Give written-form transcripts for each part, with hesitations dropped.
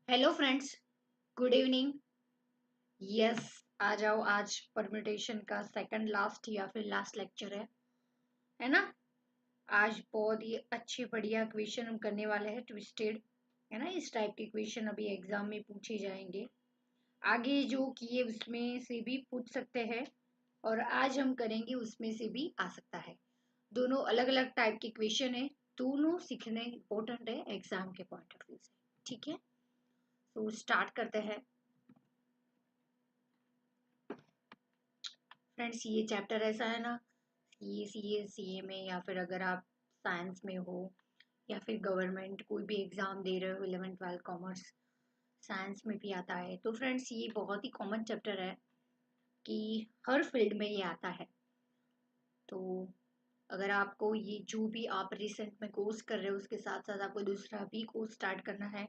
Hello friends, good evening. Yes, आ जाओ। आज परम्यूटेशन का सेकंड लास्ट या फिर लास्ट लेक्चर है ना। आज बहुत ही अच्छे बढ़िया क्वेश्चन हम करने वाले हैं, ट्विस्टेड है ना। इस टाइप के क्वेश्चन अभी एग्जाम में पूछे जाएंगे। आगे जो किए उसमें से भी पूछ सकते हैं, और आज हम करेंगे उसमें से भी आ सकता है। दोनों अलग अलग टाइप के क्वेश्चन है। दोनों सीखने इम्पोर्टेंट है एग्जाम के पॉइंट ऑफ व्यू से। ठीक है, तो स्टार्ट करते हैं। फ्रेंड्स, ये चैप्टर ऐसा है ना, सी ए में, या फिर अगर आप साइंस में हो या फिर गवर्नमेंट कोई भी एग्जाम दे रहे हो, 11th 12th कॉमर्स साइंस में भी आता है। तो फ्रेंड्स, ये बहुत ही कॉमन चैप्टर है कि हर फील्ड में ये आता है। तो अगर आपको ये जो भी आप रिसेंट में कोर्स कर रहे हो उसके साथ साथ आपको दूसरा भी कोर्स स्टार्ट करना है,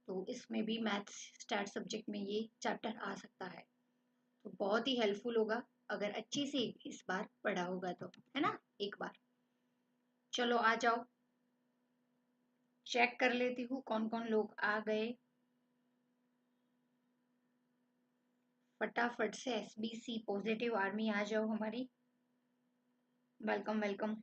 तो इसमें भी मैथ्स स्टार्ट सब्जेक्ट में ये चैप्टर आ सकता है। तो बहुत ही हेल्पफुल होगा अगर अच्छे से इस बार पढ़ा होगा तो, है ना। एक बार चलो आ जाओ, चेक कर लेती हूँ कौन कौन लोग आ गए। फटाफट से SBC पॉजिटिव आर्मी आ जाओ हमारी। Welcome welcome.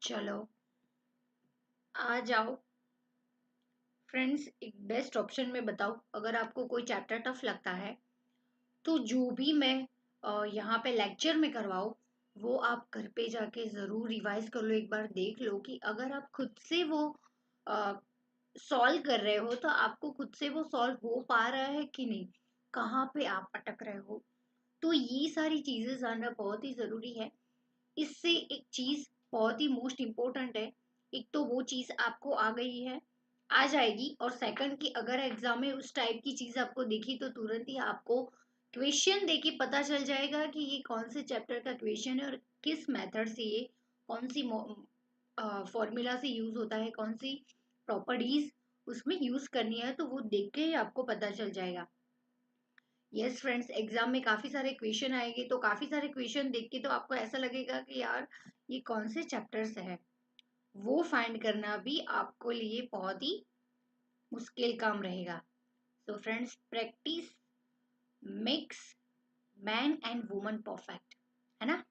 चलो आ जाओ फ्रेंड्स। एक बेस्ट ऑप्शन में बताओ, अगर आपको कोई चैप्टर टफ लगता है तो जो भी मैं यहाँ पे लेक्चर में करवाऊँ वो आप घर पे जाके ज़रूर रिवाइज कर लो। एक बार देख लो कि अगर आप खुद से वो सॉल्व कर रहे हो तो आपको खुद से वो सॉल्व हो पा रहा है कि नहीं, कहाँ पे आप अटक रहे हो। तो ये सारी चीजें जानना बहुत ही जरूरी है। इससे एक चीज बहुत ही मोस्ट इम्पोर्टेंट है। एक तो वो चीज आपको आ गई है, आ जाएगी, और सेकंड कि अगर एग्जाम में उस टाइप की चीज आपको दिखी तो तुरंत ही आपको क्वेश्चन देके पता चल जाएगा कि ये कौन से चैप्टर का क्वेश्चन है और किस मेथड से ये कौन सी फॉर्मूला से यूज होता है, कौन सी प्रॉपर्टीज उसमें यूज करनी है, तो वो देख के ही आपको पता चल जाएगा। यस फ्रेंड्स, एग्जाम में काफी सारे क्वेश्चन आएंगे, तो काफी सारे क्वेश्चन देख के तो आपको ऐसा लगेगा कि यार ये कौन से चैप्टर्स है, वो फाइंड करना भी आपको लिए बहुत ही मुश्किल काम रहेगा। So friends, practice makes man and woman perfect, है ना।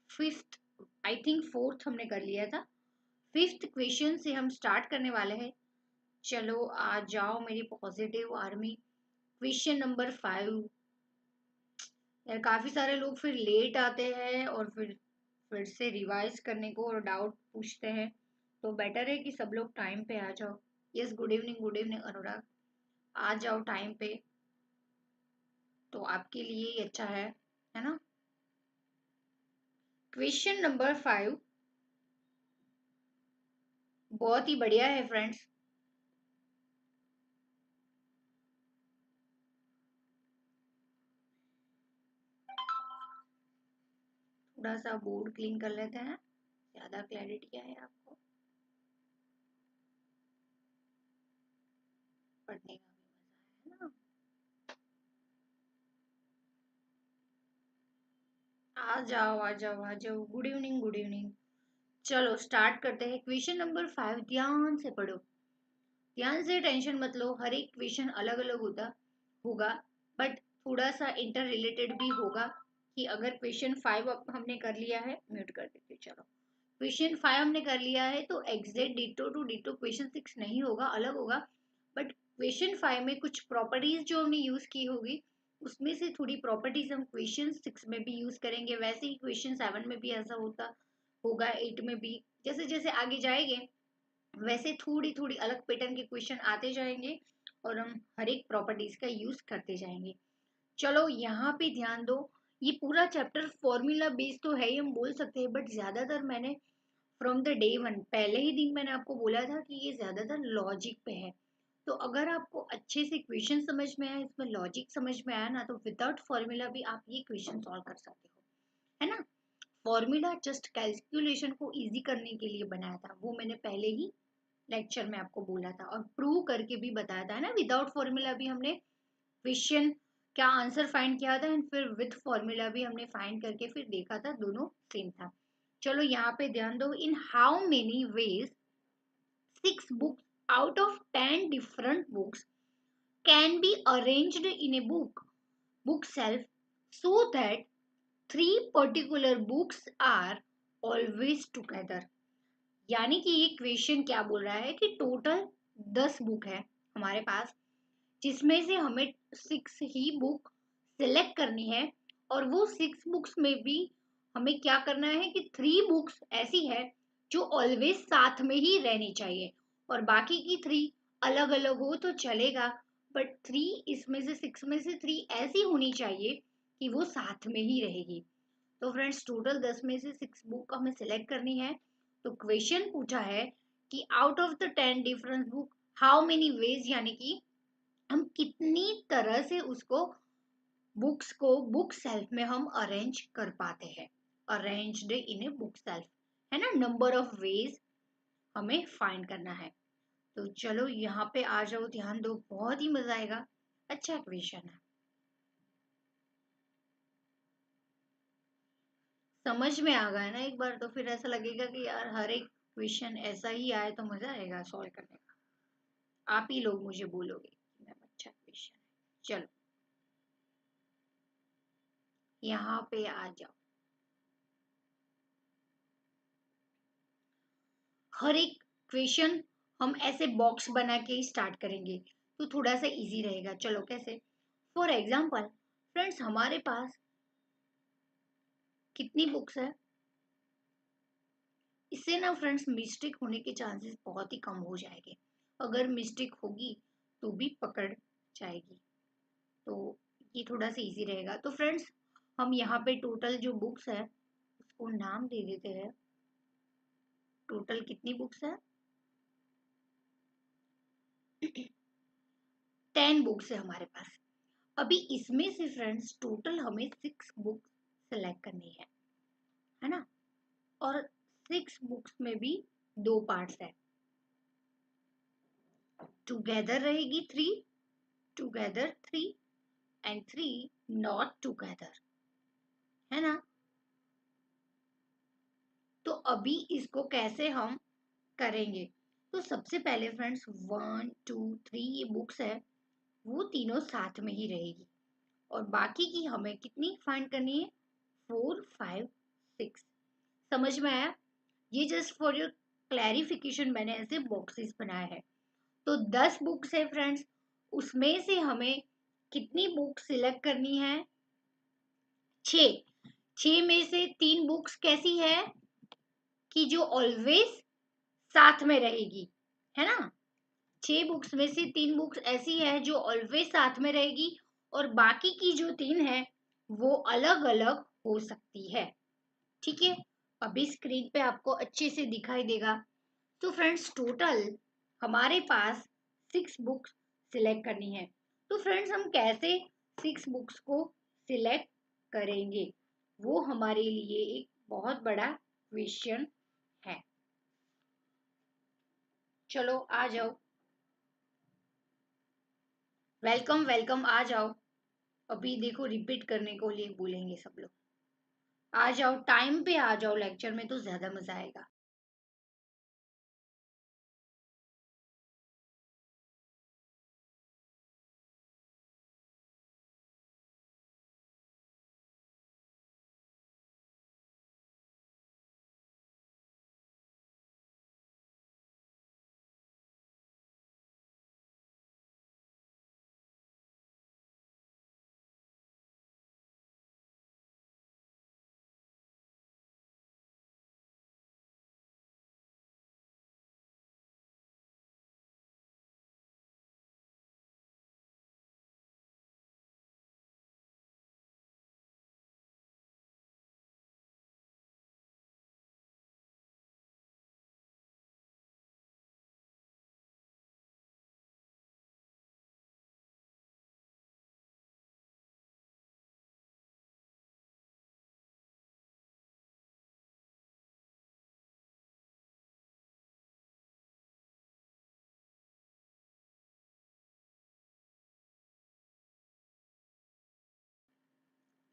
फिफ्थ, आई थिंक फोर्थ हमने कर लिया था। फिफ्थ क्वेश्चन से हम स्टार्ट करने वाले हैं। चलो आ जाओ मेरी पॉजिटिव आर्मी। Question number 5। यार काफी सारे लोग फिर लेट आते हैं और फिर से रिवाइज करने को और डाउट पूछते हैं, तो बेटर है कि सब लोग टाइम पे आ जाओ। यस, गुड इवनिंग अनुराग। आ जाओ टाइम पे, तो आपके लिए ही अच्छा है ना। क्वेश्चन नंबर 5 बहुत ही बढ़िया है फ्रेंड्स। थोड़ा सा बोर्ड क्लीन कर लेते हैं, ज्यादा क्लैरिटी आए आपको पढ़ने का भी मजा है ना। आ जाओ आ जाओ, गुड इवनिंग गुड इवनिंग। चलो स्टार्ट करते हैं। क्वेश्चन नंबर 5 ध्यान से पढ़ो, ध्यान से, टेंशन मत लो। हर एक क्वेश्चन अलग अलग होता होगा, बट थोड़ा सा इंटर रिलेटेड भी होगा। कि अगर क्वेश्चन 5 हमने कर लिया है, म्यूट कर देते हैं, चलो। क्वेश्चन 5 हमने कर लिया है तो exact ditto to ditto question 6 नहीं होगा, अलग होगा। बट क्वेश्चन 5 में कुछ प्रॉपर्टीज जो हमने यूज की होगी, उसमें से थोड़ी प्रॉपर्टीज हम क्वेश्चन 6 में भी यूज करेंगे। वैसे ही क्वेश्चन 7 में भी ऐसा होता होगा, 8 में भी। जैसे जैसे आगे जाएंगे वैसे थोड़ी थोड़ी अलग पैटर्न के क्वेश्चन आते जाएंगे, और हम हर एक प्रॉपर्टीज का यूज करते जाएंगे। चलो यहाँ पे ध्यान दो। ये पूरा चैप्टर फॉर्मूला बेस्ड तो है ही, हम बोल सकते हैं, बट ज्यादातर मैंने फ्रॉम द डे वन, पहले ही दिन मैंने आपको बोला था कि ये ज्यादातर लॉजिक पे है। तो अगर आपको अच्छे से क्वेश्चन समझ में आया, इसमें लॉजिक समझ में आया ना, तो विदाउट फॉर्मूला भी आप ये क्वेश्चन सॉल्व कर सकते हो, है ना। फॉर्मूला जस्ट कैलकुलेशन को इजी करने के लिए बनाया था, वो मैंने पहले ही लेक्चर में आपको बोला था और प्रूव करके भी बताया था ना। विदाउट फॉर्मूला भी हमने क्वेश्चन क्या आंसर फाइंड किया था एंड फिर विद फॉर्मूला भी हमने फाइंड करके फिर देखा था, दोनों सेम था। चलो यहाँ पे ध्यान दो, इन how many veg 6 books out of 10 different books can be arranged in a book shelf so that 3 particular books are always together। यानी कि ये क्वेश्चन क्या बोल रहा है कि टोटल 10 बुक है हमारे पास, जिसमें से हमें 6 ही बुक सिलेक्ट करनी है, और वो 6 बुक्स में भी हमें क्या करना है कि 3 बुक्स ऐसी है जो ऑलवेज साथ में ही रहनी चाहिए, और बाकी की 3 अलग अलग हो तो चलेगा, बट 3 इसमें से 6 में से 3 ऐसी होनी चाहिए कि वो साथ में ही रहेगी। तो फ्रेंड्स टोटल 10 में से 6 बुक हमें सिलेक्ट करनी है। तो क्वेश्चन पूछा है कि out of the 10 different book how many veg, यानी कि हम कितनी तरह से उसको बुक्स को बुक सेल्फ में हम अरेंज कर पाते हैं। Arranged in a book shelf, है ना, नंबर ऑफ वेज हमें फाइंड करना है। तो चलो यहाँ पे आ जाओ, ध्यान दो, बहुत ही मजा आएगा, अच्छा क्वेश्चन है। समझ में आ गया ना एक बार, तो फिर ऐसा लगेगा कि यार हर एक क्वेश्चन ऐसा ही आए तो मजा आएगा सॉल्व करने का। आप ही लोग मुझे बोलोगे कि मैम अच्छा क्वेश्चन है। चलो यहाँ पे आ जाओ। हर एक क्वेश्चन हम ऐसे बॉक्स बना के ही स्टार्ट करेंगे तो थोड़ा सा इजी रहेगा। चलो कैसे, फॉर एग्जाम्पल फ्रेंड्स हमारे पास कितनी बुक्स है, इससे ना फ्रेंड्स मिस्टेक होने के चांसेस बहुत ही कम हो जाएंगे। अगर मिस्टेक होगी तो भी पकड़ जाएगी, तो ये थोड़ा सा इजी रहेगा। तो फ्रेंड्स हम यहाँ पे टोटल जो बुक्स है उसको नाम दे देते हैं। टोटल कितनी बुक्स है? 10 बुक्स है हमारे पास। अभी इसमें से फ्रेंड्स टोटल हमें 6 बुक्स सेलेक्ट करनी है ना। और 6 बुक्स में भी 2 पार्ट्स है, टुगेदर रहेगी 3, टुगेदर 3 एंड 3 नॉट टुगेदर, है ना। तो अभी इसको कैसे हम करेंगे, तो सबसे पहले फ्रेंड्स 1 2 3 ये बुक्स है वो तीनों साथ में ही रहेगी, और बाकी की हमें कितनी फाइंड करनी है, 4 5 6। समझ में आया? ये जस्ट फॉर योर क्लैरिफिकेशन मैंने ऐसे बॉक्सेस बनाए हैं। तो 10 बुक्स है फ्रेंड्स, उसमें से हमें कितनी बुक सिलेक्ट करनी है, 6। 6 में से 3 बुक्स कैसी है कि जो ऑलवेज साथ में रहेगी, है ना। 6 बुक्स में से 3 बुक्स ऐसी है जो ऑलवेज साथ में रहेगी, और बाकी की जो 3 है वो अलग अलग हो सकती है। ठीक है, अभी स्क्रीन पे आपको अच्छे से दिखाई देगा। तो फ्रेंड्स टोटल हमारे पास 6 बुक्स सिलेक्ट करनी है। तो फ्रेंड्स हम कैसे 6 बुक्स को सिलेक्ट करेंगे, वो हमारे लिए एक बहुत बड़ा क्वेश्चन है। चलो आ जाओ, वेलकम वेलकम, आ जाओ। अभी देखो रिपीट करने को लिए बोलेंगे सब लोग, आ जाओ टाइम पे, आ जाओ लेक्चर में तो ज्यादा मजा आएगा।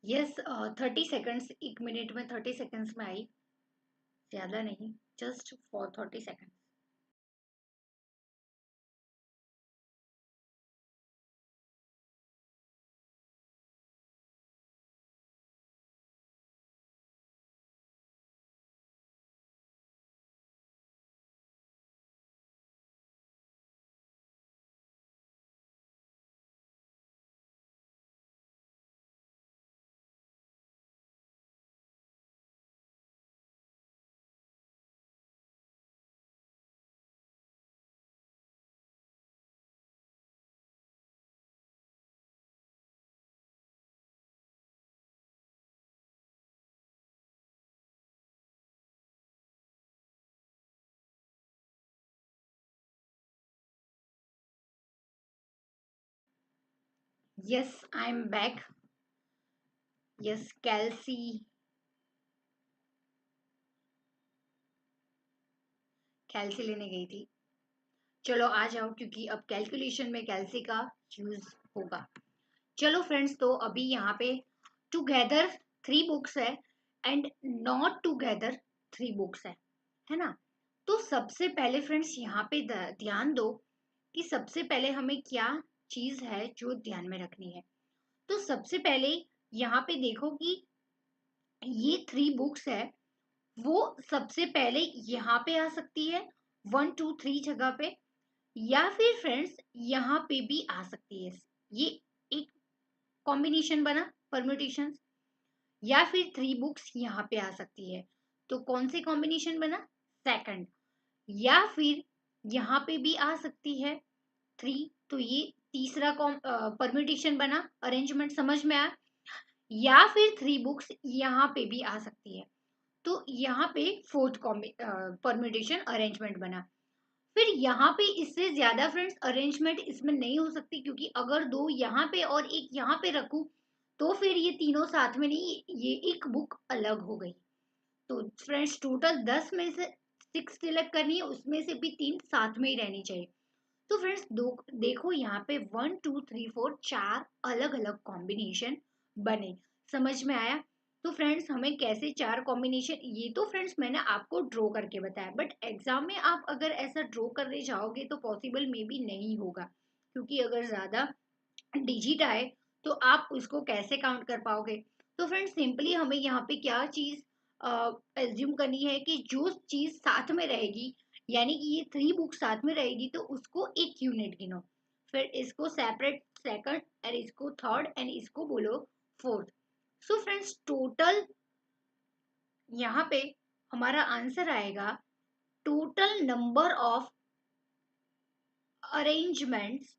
यस 30 सेकेंड्स, 1 मिनट में 30 सेकेंड्स में आई, ज्यादा नहीं, just for 30 second. Yes I am back. Yes Kelsey, Kelsey लेने गई थी। चलो आ जाओ, क्योंकि अब कैलकुलेशन में कैल्सी का यूज होगा। चलो फ्रेंड्स, तो अभी यहाँ पे टुगेदर 3 बुक्स है एंड नॉट टुगेदर 3 बुक्स है ना। तो सबसे पहले फ्रेंड्स यहाँ पे ध्यान दो कि सबसे पहले हमें क्या चीज है जो ध्यान में रखनी है। तो सबसे पहले यहाँ पे देखो कि ये 3 बुक्स है, वो सबसे पहले यहाँ पे आ सकती है 1 2 3 जगह पे, या फिर फ्रेंड्स यहाँ पे भी आ सकती है। ये एक कॉम्बिनेशन बना, परम्यूटेशन। या फिर 3 बुक्स यहाँ पे आ सकती है, तो कौन से कॉम्बिनेशन बना, सेकंड। या फिर यहाँ पे भी आ सकती है 3, तो ये तीसरा परम्यूटेशन बना, अरेंजमेंट समझ में आया। या फिर 3 बुक्स यहाँ पे भी आ सकती है, तो यहाँ पे फोर्थ परम्यूटेशन अरेंजमेंट बना। फिर यहाँ पे इससे ज्यादा फ्रेंड्स अरेंजमेंट इसमें नहीं हो सकती, क्योंकि अगर 2 यहाँ पे और एक यहाँ पे रखूं तो फिर ये तीनों साथ में नहीं, ये एक बुक अलग हो गई। तो फ्रेंड्स टोटल 10 में से 6 सिलेक्ट करनी है, उसमें से भी 3 साथ में ही रहनी चाहिए। तो फ्रेंड्स दो देखो यहाँ पे 1 2 3 4 4 अलग अलग कॉम्बिनेशन बने, समझ में आया। तो फ्रेंड्स हमें कैसे 4 कॉम्बिनेशन, ये तो फ्रेंड्स मैंने आपको ड्रॉ करके बताया, बट एग्जाम में आप अगर ऐसा ड्रॉ करने जाओगे तो पॉसिबल मे बी नहीं होगा, क्योंकि अगर ज्यादा डिजिट आए तो आप उसको कैसे काउंट कर पाओगे। तो फ्रेंड्स सिंपली हमें यहाँ पे क्या चीज एज्यूम करनी है कि जो चीज साथ में रहेगी, यानी कि ये 3 बुक साथ में रहेगी, तो उसको एक यूनिट गिनो। फिर इसको सेपरेट सेकंड एंड इसको थर्ड एंड इसको बोलो फोर्थ। सो फ्रेंड्स टोटल यहाँ पे हमारा आंसर आएगा, total number of arrangements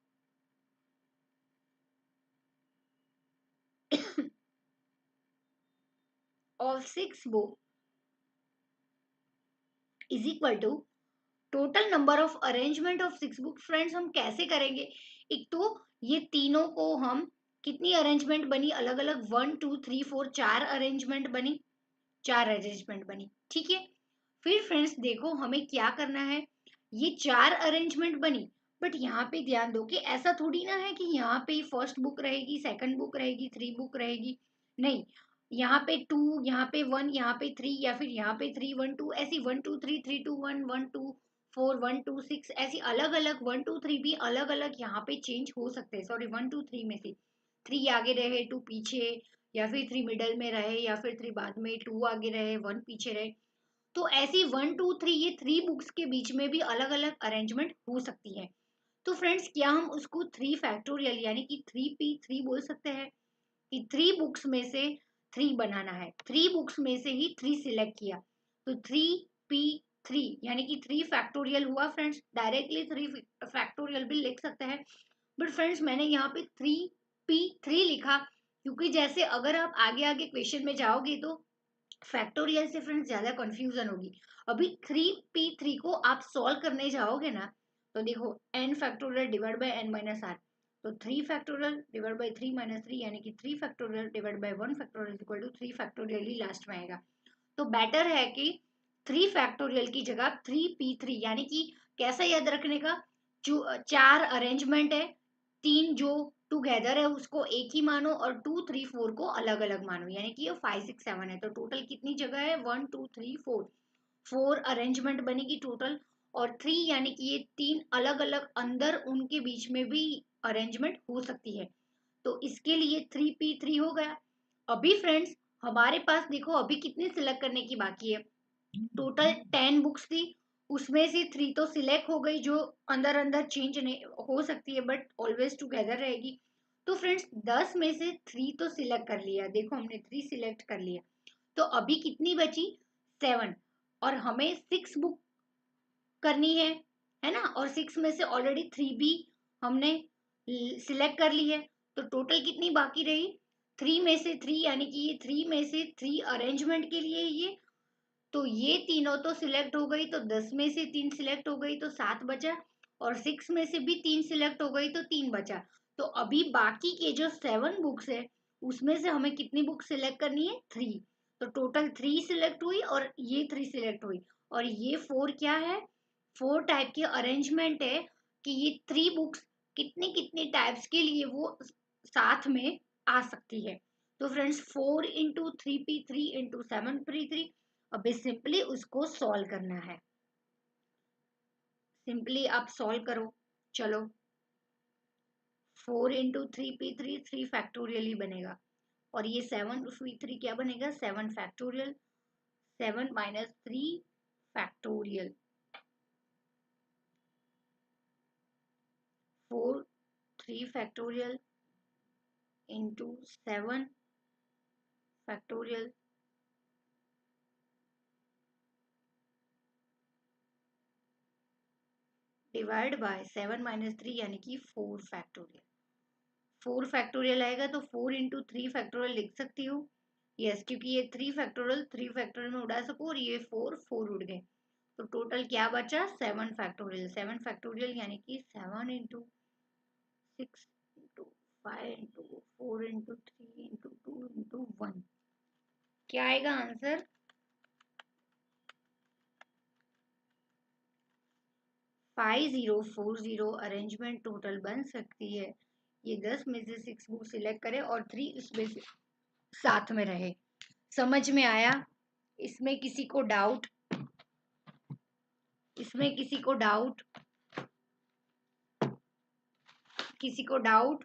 of 6 book is equal to total number of arrangement of 6 book. Friends हम कैसे करेंगे, एक तो ये तीनों को हम, कितनी अरेंजमेंट बनी अलग अलग, 1 2 3 4, 4 अरेंजमेंट बनी, 4 अरेंजमेंट बनी, ठीक है। फिर फ्रेंड्स देखो हमें क्या करना है, ये 4 अरेंजमेंट बनी, बट यहाँ पे ध्यान दो कि ऐसा थोड़ी ना है कि यहाँ पे फर्स्ट बुक रहेगी, सेकंड बुक रहेगी, 3 बुक रहेगी, नहीं। यहाँ पे 2, यहाँ पे 1, यहाँ पे 3, या फिर यहाँ पे 3 1 2, ऐसी 1 2 3 3 2 1 1 2 4 1 2 6, ऐसी अलग अलग 1 2 3 भी अलग अलग यहाँ पे चेंज हो सकते हैं। सॉरी 1 2 3 में से 3 आगे रहे, 2 पीछे, या फिर 3 मिडल में रहे, या फिर 3 बाद में, 2 आगे रहे, 1 पीछे रहे। तो ऐसी 1 2 3 ये 3 बुक्स के बीच में भी अलग अलग अरेंजमेंट हो सकती है। तो फ्रेंड्स क्या हम उसको 3 फैक्टोरियल यानी कि 3p3 बोल सकते हैं, कि 3 बुक्स में से 3 बनाना है, 3 बुक्स में से ही 3 सिलेक्ट किया, तो 3p3 यानी कि 3 फैक्टोरियल हुआ। फ्रेंड्स डायरेक्टली 3 फैक्टोरियल भी लिख सकते हैं, बट फ्रेंड्स मैंने यहाँ पे 3p3 लिखा, क्योंकि जैसे अगर आप आगे आगे क्वेश्चन में जाओगे तो फैक्टोरियल से फ्रेंड्स ज्यादा कंफ्यूजन होगी। अभी 3p3 को आप सॉल्व करने जाओगे ना, तो देखो n factorial divide by n minus R, तो 3 फैक्टोरियल डिवाइड बाय 3 माइनस 3 यानी कि 3 factorial divide by 1 factorial equal to 3 factorial ही लास्ट में आएगा। तो बेटर है कि 3 फैक्टोरियल की जगह 3p3, यानी कि कैसा याद रखने का, जो 4 अरेंजमेंट है, तीन जो टुगेदर है उसको एक ही मानो और 2 3 4 को अलग अलग मानो, यानी कि ये 5 6 7 है। तो टोटल कितनी जगह है? 1 2 3 4, 4 अरेंजमेंट बनेगी टोटल। और 3 यानी कि ये तीन अलग अलग अंदर उनके बीच में भी अरेंजमेंट हो सकती है। तो इसके लिए 3p3 हो गया। अभी फ्रेंड्स हमारे पास देखो अभी कितनी सिलेक्ट करने की बाकी है। टोटल 10 बुक्स थी, उसमें से 3 तो सिलेक्ट हो गई जो अंदर अंदर चेंज नहीं हो सकती है बट ऑलवेज टुगेदर रहेगी। तो फ्रेंड्स 10 में से 3 तो सिलेक्ट कर लिया, देखो हमने 3 सिलेक्ट कर लिया। तो अभी कितनी बची? 7। और हमें 6 बुक करनी है ना? और 6 में से ऑलरेडी 3 भी हमने सिलेक्ट कर ली है। तो टोटल कितनी बाकी रही? 3 में से 3, यानी कि ये 3 में से 3 अरेंजमेंट के लिए ये। तो ये तीनों तो सिलेक्ट हो गई, तो 10 में से 3 सिलेक्ट हो गई तो 7 बचा। और 6 में से भी 3 सिलेक्ट हो गई तो 3 बचा। तो अभी बाकी के जो 7 बुक्स है उसमें से हमें कितनी बुक सिलेक्ट करनी है? 3। तो टोटल 3 सिलेक्ट हुई और ये 3 सिलेक्ट हुई। और ये 4 क्या है? 4 टाइप के अरेंजमेंट है कि ये 3 बुक्स कितने कितने टाइप्स के लिए वो साथ में आ सकती है। तो friends 4 into 3p3 into 7p3। अभी सिंपली उसको सॉल्व करना है। सिंपली आप सॉल्व करो। चलो 4 इंटू 3p3, 3 फैक्टोरियल ही बनेगा। और ये 7 3 क्या बनेगा? 7 factorial. 7 - 3 factorial. 4 3 factorial into 7 factorial divide bye 7 - 3 यानी कि 4 फैक्टोरियल। 4 फैक्टोरियल आएगा तो 4 इंटू 3 फैक्टोरियल लिख सकती हूँ। यस, क्योंकि ये 3 फैक्टोरियल 3 फैक्टोरियल में उड़ा सको और ये 4 उड़ गए। तो टोटल क्या बचा? 7 फैक्टोरियल। 7 फैक्टोरियल यानी कि 7 into 6 into 5 into 4 into 3 into 2 into 1। क्या आएगा आंसर? 5040 अरेंजमेंट टोटल बन सकती है। ये 10 में से 6 बुक सिलेक्ट करे और 3 इसमें से साथ में रहे। समझ में आया? इसमें किसी को डाउट? इसमें किसी को डाउट? किसी को डाउट?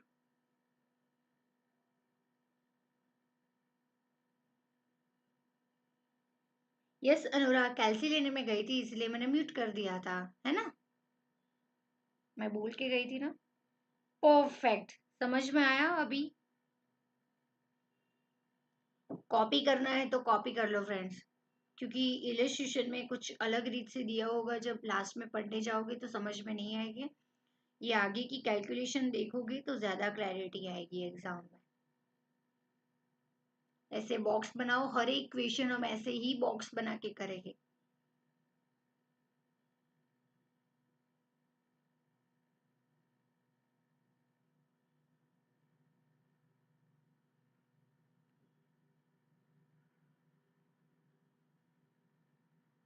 यस अनुराग, कैल्सी लेने में गई थी इसलिए मैंने म्यूट कर दिया था, है ना? मैं बोल के गई थी ना। परफेक्ट, समझ में आया अभी? कॉपी करना है तो कॉपी कर लो फ्रेंड्स, क्योंकि इलस्ट्रेशन में कुछ अलग रीत से दिया होगा, जब लास्ट में पढ़ने जाओगे तो समझ में नहीं आएगी। ये आगे की कैलकुलेशन देखोगे तो ज्यादा क्लैरिटी आएगी एग्जाम में। ऐसे बॉक्स बनाओ, हर एक क्वेश्चन हम ऐसे ही बॉक्स बना के करेंगे।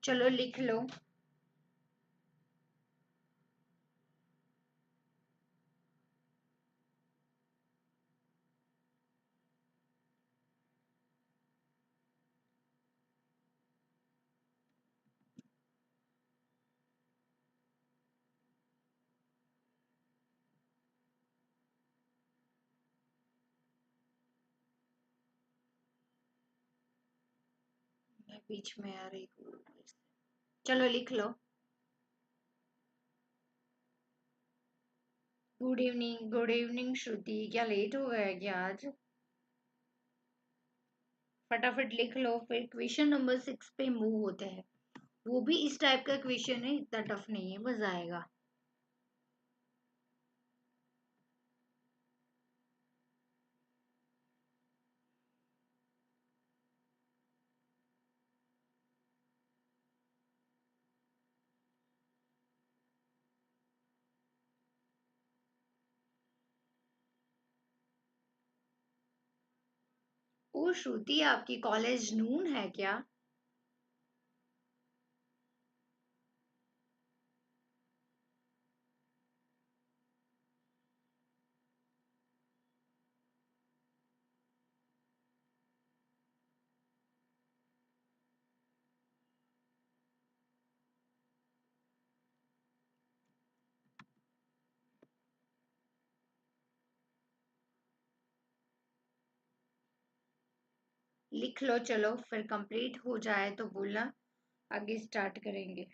चलो लिख लो। मैं बीच में आ रही हूँ। चलो लिख लो। गुड इवनिंग, गुड इवनिंग श्रुति, क्या लेट हो गया क्या आज? फटाफट लिख लो, फिर क्वेश्चन नंबर 6 पे मूव होते हैं। वो भी इस टाइप का क्वेश्चन है, इतना टफ नहीं है, मजा आएगा। ओ श्रुति, आपकी कॉलेज नून है क्या? लिख लो, चलो फिर कंप्लीट हो जाए तो बोलना, आगे स्टार्ट करेंगे।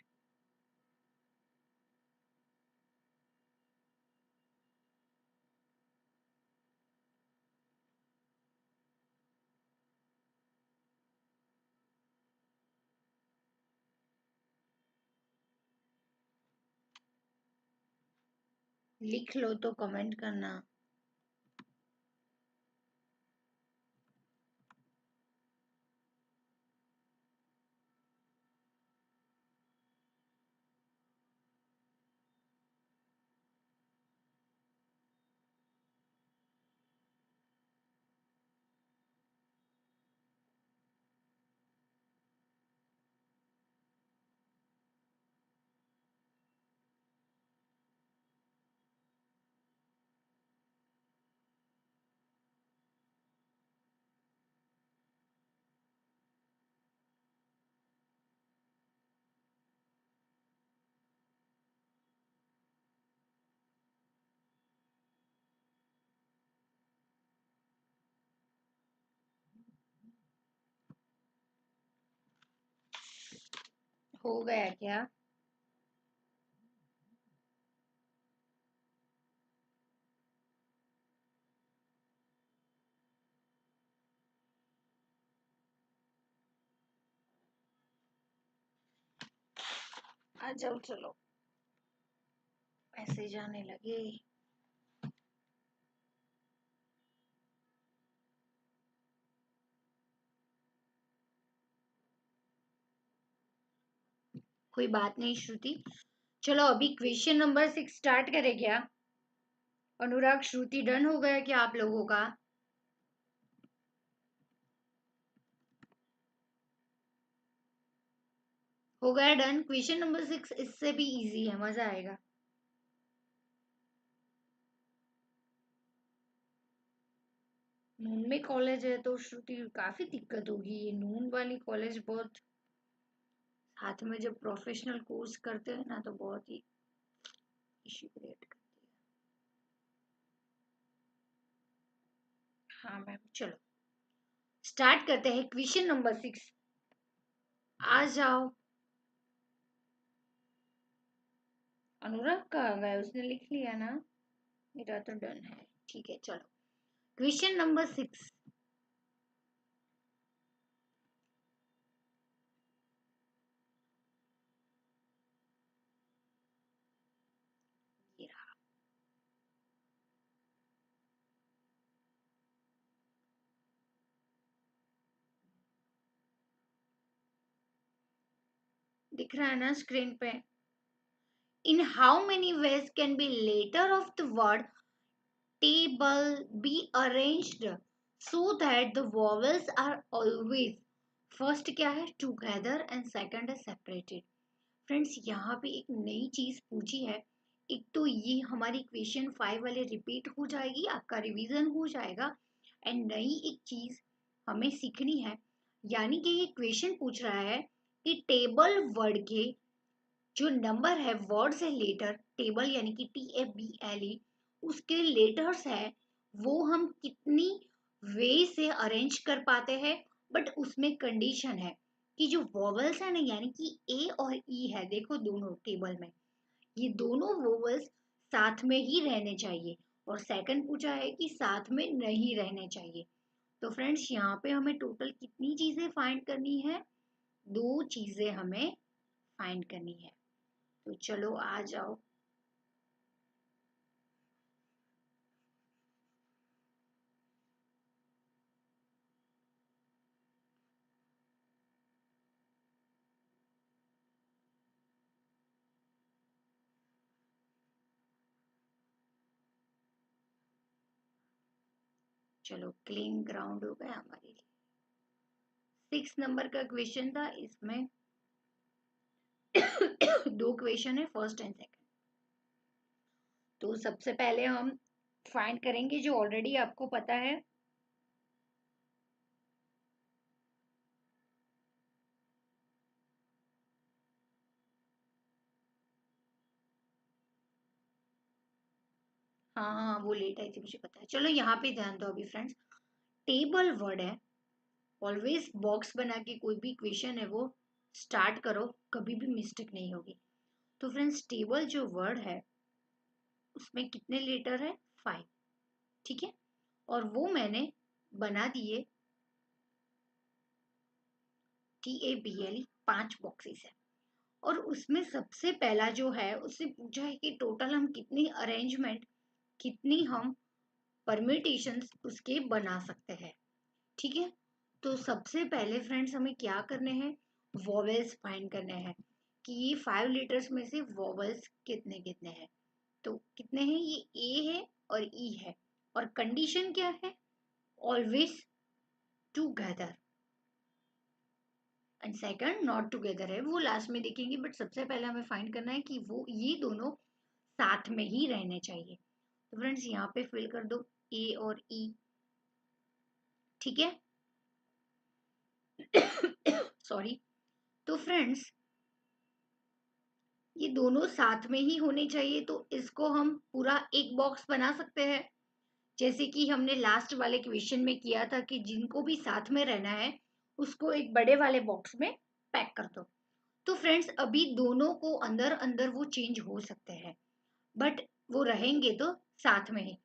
लिख लो तो कमेंट करना। हो गया क्या? आ जाओ चलो, ऐसे जाने लगे। कोई बात नहीं श्रुति, चलो अभी क्वेश्चन नंबर 6 स्टार्ट करें क्या? अनुराग, श्रुति, डन हो गया क्या आप लोगों का? हो गया डन। क्वेश्चन नंबर 6 इससे भी इजी है, मजा आएगा। नून में कॉलेज है तो श्रुति काफी दिक्कत होगी, ये नून वाली कॉलेज बहुत, साथ में जब प्रोफेशनल कोर्स करते हैं ना तो बहुत ही इश्यू क्रिएट करती है। हाँ मैम, चलो स्टार्ट करते हैं क्वेश्चन नंबर 6। आ जाओ। अनुराग कहाँ गया? उसने लिख लिया ना, मेरा तो डन है। ठीक है चलो, क्वेश्चन नंबर 6। दिख रहा है ना स्क्रीन पे? In how many ways can be letter of the word table be arranged so that the vowels are always first क्या है together and second है separated। फ्रेंड्स यहाँ पे एक नई चीज पूछी है। एक तो ये हमारी क्वेश्चन 5 वाले रिपीट हो जाएगी, आपका रिवीजन हो जाएगा, एंड नई एक चीज हमें सीखनी है। यानी कि ये क्वेश्चन पूछ रहा है कि टेबल वर्ड के जो नंबर है वर्ड से लेटर, टेबल यानी कि TABLE, उसके लेटर्स है वो हम कितनी वे से अरेंज कर पाते हैं। बट उसमें कंडीशन है कि जो वोवल्स है ना, यानी कि ए और ई है, देखो दोनों टेबल में ये दोनों वोवल्स साथ में ही रहने चाहिए, और सेकंड पूछा है कि साथ में नहीं रहने चाहिए। तो फ्रेंड्स यहाँ पे हमें टोटल कितनी चीजें फाइंड करनी है? दो चीजें हमें फाइंड करनी है। तो चलो आ जाओ। चलो क्लीन ग्राउंड हो गया हमारे लिए। 6 नंबर का क्वेश्चन था, इसमें दो क्वेश्चन है, फर्स्ट एंड सेकंड। तो सबसे पहले हम फाइंड करेंगे जो ऑलरेडी आपको पता है। हाँ हाँ, वो लेट आई थी मुझे पता है। चलो यहाँ पे ध्यान दो अभी फ्रेंड्स, टेबल वर्ड है ऑलवेज बॉक्स बना के कोई भी इक्वेशन है वो स्टार्ट करो, कभी भी मिस्टेक नहीं होगी। तो फ्रेंड्स टेबल जो वर्ड है उसमें कितने लेटर है? 5, ठीक है। और वो मैंने बना दिए TABLE 5 बॉक्सेस है। और उसमें सबसे पहला जो है उससे पूछा है कि टोटल हम कितनी अरेंजमेंट, कितनी हम परम्यूटेशंस उसके बना सकते हैं, ठीक है। तो सबसे पहले फ्रेंड्स हमें क्या करने हैं? वॉवेल्स फाइंड करने हैं कि ये 5 लेटर्स में से वॉवेल्स कितने कितने हैं। तो कितने हैं? ये ए है और ई है। और कंडीशन क्या है? Always together and second not together है, वो लास्ट में देखेंगे। बट सबसे पहले हमें फाइंड करना है कि वो ये दोनों साथ में ही रहने चाहिए। तो फ्रेंड्स यहाँ पे फिल कर दो ए और ई, ठीक है। सॉरी। तो फ्रेंड्स ये दोनों साथ में ही होने चाहिए, तो इसको हम पूरा एक बॉक्स बना सकते हैं, जैसे कि हमने लास्ट वाले क्वेश्चन में किया था कि जिनको भी साथ में रहना है उसको एक बड़े वाले बॉक्स में पैक कर दो। तो फ्रेंड्स अभी दोनों को अंदर अंदर वो चेंज हो सकते हैं, बट वो रहेंगे तो साथ में ही।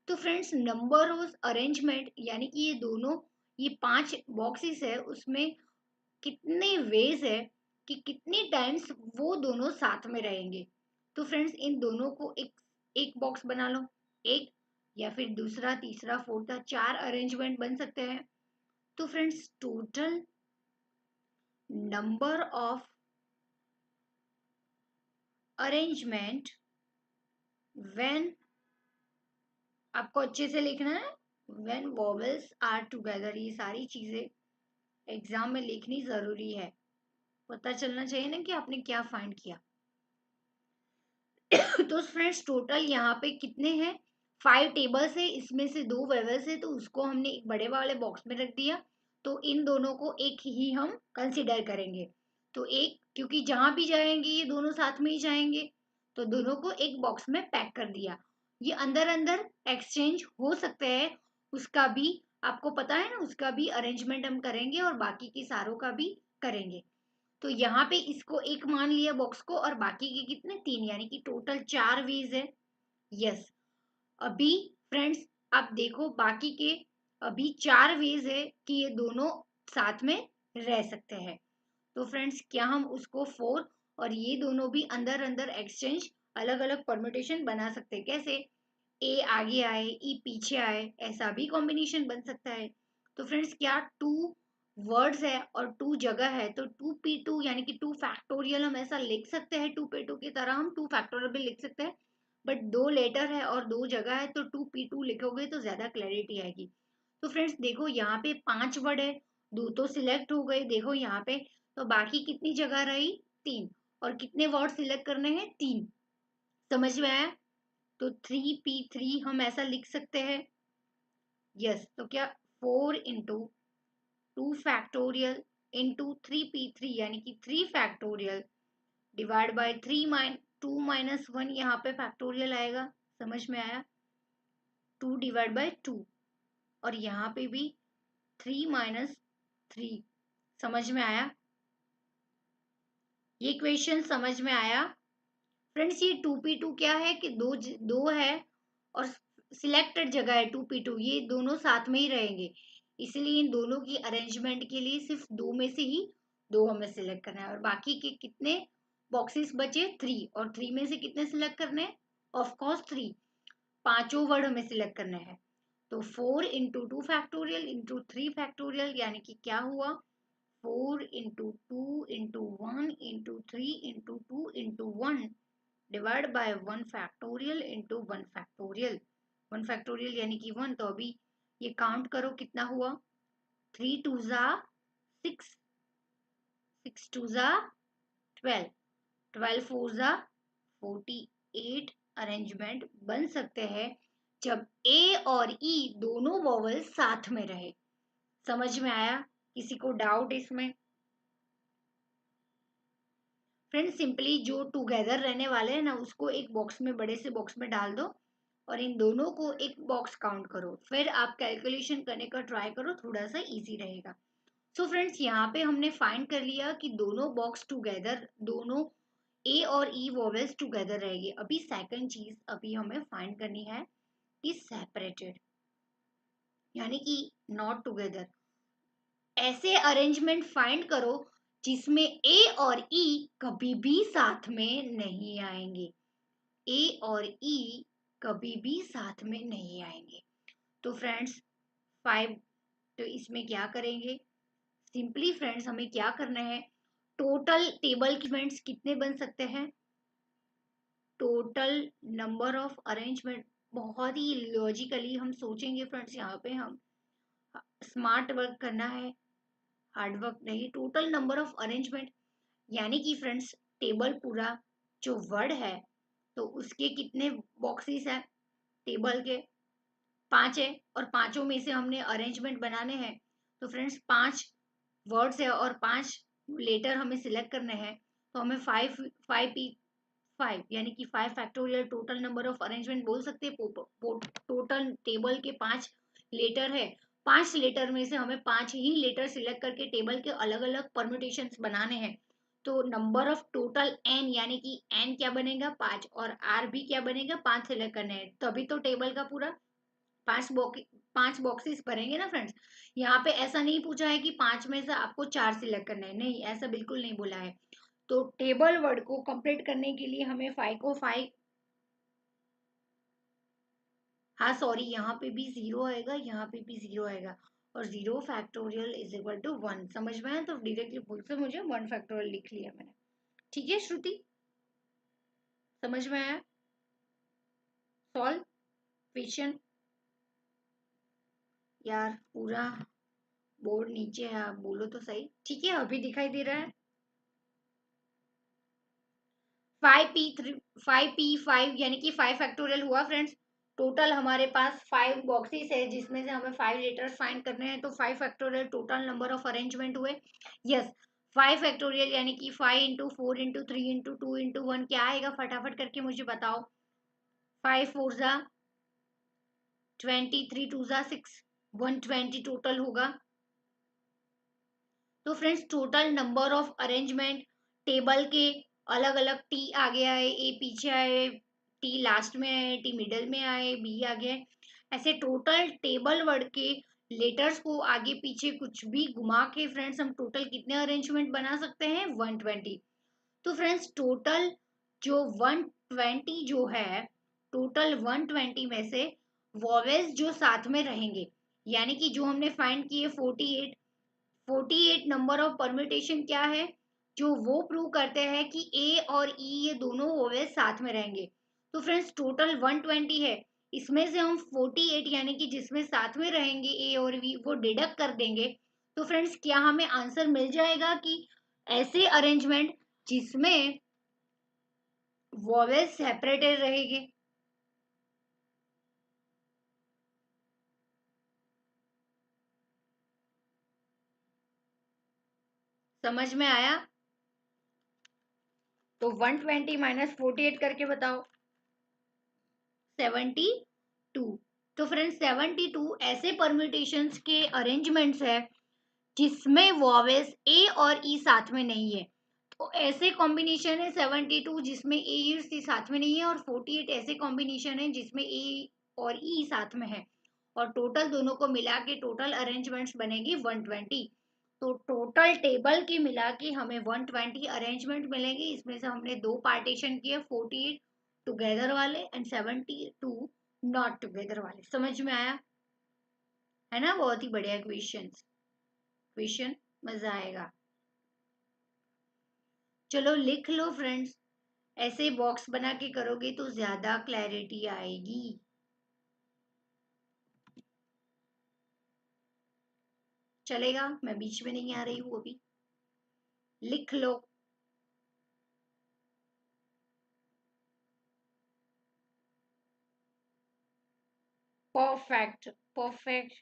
तो फ्रेंड्स नंबर ऑफ अरेंजमेंट यानी कि ये दोनों, ये 5 बॉक्सेस है, उसमें कितने वेज है कि कितनी टाइम्स वो दोनों साथ में रहेंगे। तो फ्रेंड्स इन दोनों को एक एक बॉक्स बना लो, एक या फिर दूसरा, तीसरा, फोर्थ, 4 अरेंजमेंट बन सकते हैं। तो friends total number of arrangement when, आपको अच्छे से लिखना है, व्हेन वॉवेल्स आर टुगेदर, ये सारी चीजें एग्जाम में लिखनी जरूरी है, पता चलना चाहिए ना कि आपने क्या फाइंड किया। तो फ्रेंड्स टोटल यहाँ पे कितने हैं? 5 टेबल्स है, इसमें से 2 वेवल्स है, तो उसको हमने एक बड़े वाले बॉक्स में रख दिया। तो इन दोनों को एक ही हम कंसिडर करेंगे। तो एक, क्योंकि जहां भी जाएंगे ये दोनों साथ में ही जाएंगे, तो दोनों को एक बॉक्स में पैक कर दिया। ये अंदर अंदर एक्सचेंज हो सकते हैं, उसका भी आपको पता है ना, उसका भी अरेंजमेंट हम करेंगे और बाकी के सारों का भी करेंगे। तो यहाँ पे इसको एक मान लिया बॉक्स को, और बाकी के कितने? 3, यानी कि टोटल 4 वेज है। यस। अभी फ्रेंड्स आप देखो बाकी के अभी 4 वेज है कि ये दोनों साथ में रह सकते हैं। तो फ्रेंड्स क्या हम उसको 4 और ये दोनों भी अंदर अंदर एक्सचेंज, अलग अलग परम्यूटेशन बना सकते हैं। कैसे? ए आगे आए, ई पीछे आए, ऐसा भी कॉम्बिनेशन बन सकता है। तो फ्रेंड्स क्या 2 वर्ड्स है और 2 जगह है, तो 2p2 यानी कि 2 फैक्टोरियल हम ऐसा लिख सकते हैं, 2p2 की तरह हम 2 फैक्टोरियल भी लिख सकते हैं। बट 2 लेटर है और 2 जगह है, तो 2p2 लिखोगे तो ज्यादा क्लैरिटी आएगी। तो फ्रेंड्स देखो यहाँ पे 5 वर्ड है, 2 तो सिलेक्ट हो गए, देखो यहाँ पे। तो बाकी कितनी जगह रही? 3। और कितने वर्ड सिलेक्ट करने हैं? 3। समझ में आया? तो 3p3 हम ऐसा लिख सकते हैं। यस। तो क्या 4 इंटू 2 फैक्टोरियल इंटू 3p3 यानी कि 3 फैक्टोरियल डिवाइड बाय 2 माइनस 1, यहाँ पे फैक्टोरियल आएगा। समझ में आया? 2 डिवाइड बाय 2, और यहाँ पे भी 3 माइनस 3। समझ में आया? ये क्वेश्चन समझ में आया? फ्रेंड्स ये 2p2 क्या है कि दो है और सिलेक्टेड जगह है 2p2, ये दोनों साथ में ही रहेंगे, इसलिए इन दोनों की अरेंजमेंट के लिए सिर्फ 2 में से ही 2 हमें सिलेक्ट करना है। और बाकी के कितने बॉक्सेस बचे? 3। और 3 में से कितने सिलेक्ट करने हैं? ऑफ कोर्स 3, पांचों वर्ड हमें सिलेक्ट करने हैं। तो 4 इंटू 2 फैक्टोरियल इंटू 3 फैक्टोरियल यानी कि क्या हुआ? 4 into 2 into 1 into 3 into 2 into 1 divide by 1 factorial into 1 factorial. 1 factorial यानी कि 1। तो अभी ये काउंट करो कितना हुआ? 3 टू ज़ा 6, 6 टू ज़ा 12, 12 फोर ज़ा 48 अरेंजमेंट बन सकते हैं जब ए और ई दोनों वॉवल साथ में रहे। समझ में आया? किसी को डाउट इसमें? फ्रेंड्स सिंपली जो टुगेदर रहने वाले हैं ना उसको एक बॉक्स में, बड़े से बॉक्स में डाल दो, और इन दोनों को एक बॉक्स काउंट करो, फिर आप कैलकुलेशन करने का ट्राई करो, थोड़ा सा इजी रहेगा। सो फ्रेंड्स यहाँ पे हमने फाइंड कर लिया कि दोनों बॉक्स टुगेदर, दोनों ए और ई वोवेल्स टुगेदर रहेगी। अभी सेकंड चीज अभी हमें फाइंड करनी है कि सेपरेटेड यानी कि नॉट टुगेदर। ऐसे अरेंजमेंट फाइंड करो जिसमें ए और ई कभी भी साथ में नहीं आएंगे। ए और ई कभी भी साथ में नहीं आएंगे। तो फ्रेंड्स 5, तो इसमें क्या करेंगे? सिंपली फ्रेंड्स हमें क्या करना है, टोटल टेबल के एलिमेंट्स कितने बन सकते हैं, टोटल नंबर ऑफ अरेंजमेंट। बहुत ही लॉजिकली हम सोचेंगे फ्रेंड्स, यहाँ पे हम स्मार्ट वर्क करना है, हार्ड वर्क नहीं। टोटल नंबर ऑफ अरेंजमेंट यानी कि फ्रेंड्स टेबल पूरा जो वर्ड है तो उसके कितने बॉक्सेस है, टेबल के 5 है, और पांचों में से हमने अरेंजमेंट बनाने हैं। तो फ्रेंड्स 5 वर्ड्स है और 5 लेटर हमें सिलेक्ट करने हैं। तो हमें 5 यानी कि 5 factorial total number of arrangement बोल सकते हैं। टोटल टेबल के 5 लेटर है, 5 लेटर में से हमें 5 ही लेटर सिलेक्ट करके टेबल के अलग अलग परम्यूटेशन बनाने हैं। तो नंबर ऑफ टोटल एन यानी कि एन क्या बनेगा 5, और आर भी क्या बनेगा 5 सिलेक्ट करने हैं, तभी तो टेबल का पूरा 5 बॉक्सेस भरेंगे ना फ्रेंड्स। यहाँ पे ऐसा नहीं पूछा है कि 5 में से आपको 4 सिलेक्ट करना है, नहीं ऐसा बिल्कुल नहीं बोला है। तो टेबल वर्ड को कंप्लीट करने के लिए हमें 5 को 5, हाँ सॉरी यहाँ पे भी 0 आएगा, यहाँ पे भी 0 आएगा, और 0 फैक्टोरियल इज इक्वल टू 1। समझ में आया? तो डायरेक्टली भूल से मुझे 1 फैक्टोरियल लिख लिया मैंने। ठीक है श्रुति, समझ में आया? Solve question. यार पूरा बोर्ड नीचे है, आप बोलो तो सही। ठीक है अभी दिखाई दे रहा है। 5p यानी कि 5 फैक्टोरियल हुआ फ्रेंड्स। टोटल हमारे पास 5 बॉक्सेस है जिसमें से हमें 5 लेटर्स फाइंड करने हैं। तो 5 factorial total number of arrangement हुए। यस 5 फैक्टोरियल यानी कि 5 इंटू 4 इंटू 3 इंटू 2 इंटू 1 क्या आएगा, फटाफट करके मुझे बताओ। 5 4 जा 20, 3 2 जा 6, 120 टोटल होगा। तो friends total number of arrangement table के अलग अलग, टी आगे आए, ए पीछे आए, टी लास्ट में आए, टी मिडल में आए, बी आगे आए, ऐसे टोटल टेबल वर्ड के लेटर्स को आगे पीछे कुछ भी घुमा के फ्रेंड्स हम टोटल कितने अरेंजमेंट बना सकते हैं 120। तो फ्रेंड्स टोटल जो 120 जो है, टोटल 120 में से वॉवेल्स जो साथ में रहेंगे यानी कि जो हमने फाइंड किए 48 नंबर ऑफ परम्यूटेशन क्या है, जो वो प्रूव करते हैं कि ए और ई ये दोनों वोवेल्स साथ में रहेंगे। तो फ्रेंड्स टोटल 120 है, इसमें से हम 48 यानी कि जिसमें साथ में रहेंगे ए और वी वो डिडक्ट कर देंगे। तो फ्रेंड्स क्या हमें आंसर मिल जाएगा कि ऐसे अरेंजमेंट जिसमें वोवेल्स सेपरेटेड रहेंगे। समझ में आया? तो 120 माइनस 48 करके बताओ। 72। तो फ्रेंड्स 72 ऐसे परम्यूटेशंस के अरेंजमेंट्स है जिसमें वॉवेल्स ए और ई साथ में नहीं है। तो ऐसे कॉम्बिनेशन है 72 जिसमें ए और सी साथ में नहीं है, और 48 ऐसे कॉम्बिनेशन है जिसमें ए और ई साथ में है, और टोटल दोनों को मिला के टोटल अरेंजमेंट्स बनेगी 120। तो टोटल टेबल की मिला के हमें 120 अरेंजमेंट मिलेंगे। इसमें से हमने दो पार्टीशन किए, 48 टुगेदर वाले एंड 72 नॉट टुगेदर वाले। समझ में आया है ना? बहुत ही बढ़िया क्वेश्चन, मजा आएगा। चलो लिख लो फ्रेंड्स, ऐसे बॉक्स बना के करोगे तो ज्यादा क्लैरिटी आएगी। चलेगा? मैं बीच में नहीं आ रही हूँ अभी, लिख लो। परफेक्ट परफेक्ट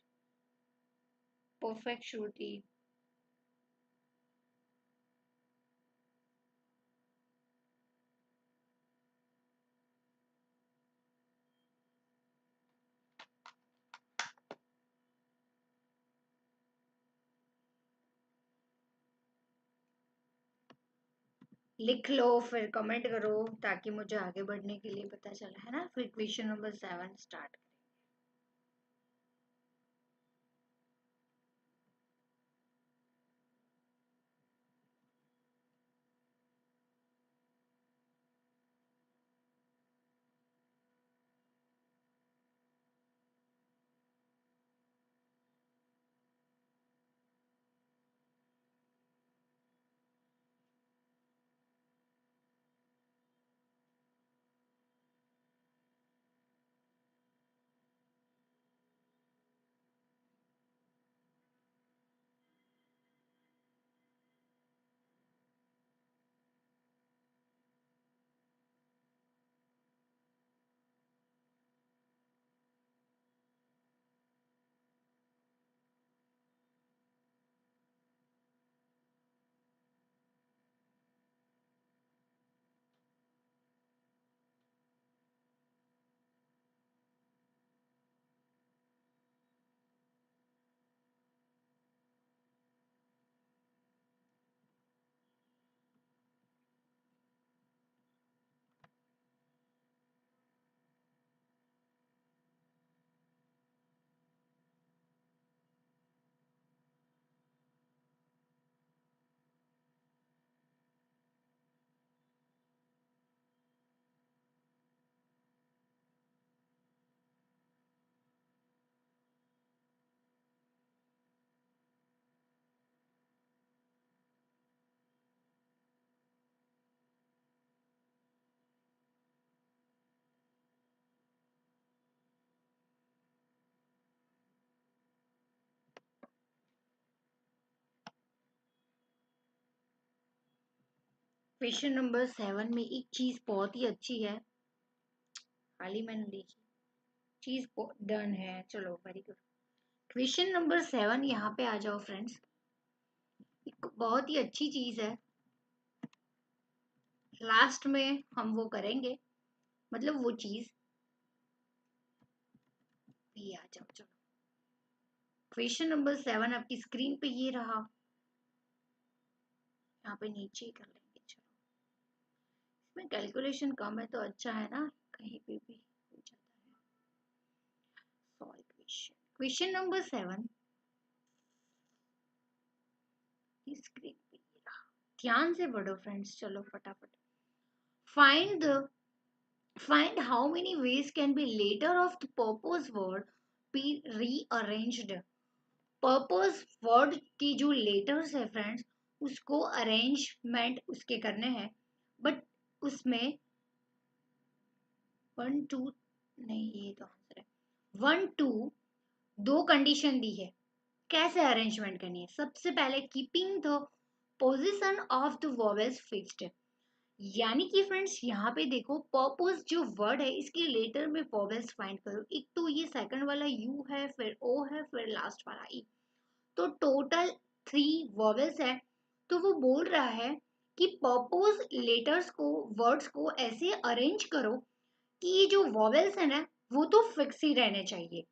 परफेक्ट श्रुति। लिख लो, फिर कमेंट करो, ताकि मुझे आगे बढ़ने के लिए पता चला, है ना। फिर question number 7 start. Question number 7 में एक चीज बहुत ही अच्छी है, हाल ही मैंने देखी, चीज डन है। चलो वेरी गुड। क्वेश्चन नंबर 7, यहाँ पे आ जाओ फ्रेंड्स। एक बहुत ही अच्छी चीज है, लास्ट में हम वो करेंगे, मतलब वो चीज भी आ जाओ। चलो क्वेश्चन नंबर 7 आपकी स्क्रीन पे ये रहा, यहाँ पे नीचे ही कर लेंगे। चलो इसमें कैलकुलेशन कम है तो अच्छा है ना, कहीं पे भी हो जाता है। Solve question, question number 7 screen पे ये रहा, ध्यान से पढ़ो फ्रेंड्स। चलो फटाफट। Find the Find how many ways can be later of the purpose word be rearranged. Purpose word की जो letters है फ्रेंड्स, उसको अरेंजमेंट उसके करने हैं, बट उसमें 1 2 नहीं, ये तो आंसर है 1 2, दो कंडीशन दी है कैसे अरेंजमेंट करनी है। सबसे पहले keeping the position of the vowels fixed, यानी कि फ्रेंड्स यहाँ पे देखो, पर्पस जो वर्ड है इसके लेटर में वॉवेल्स फाइंड करो। एक तो ये सेकंड वाला यू है, फिर ओ है, फिर लास्ट वाला ई, तो टोटल 3 वॉवेल्स है। तो वो बोल रहा है कि पर्पस लेटर्स को, वर्ड्स को ऐसे अरेंज करो कि ये जो वॉवेल्स है ना, वो तो फिक्स ही रहने चाहिए,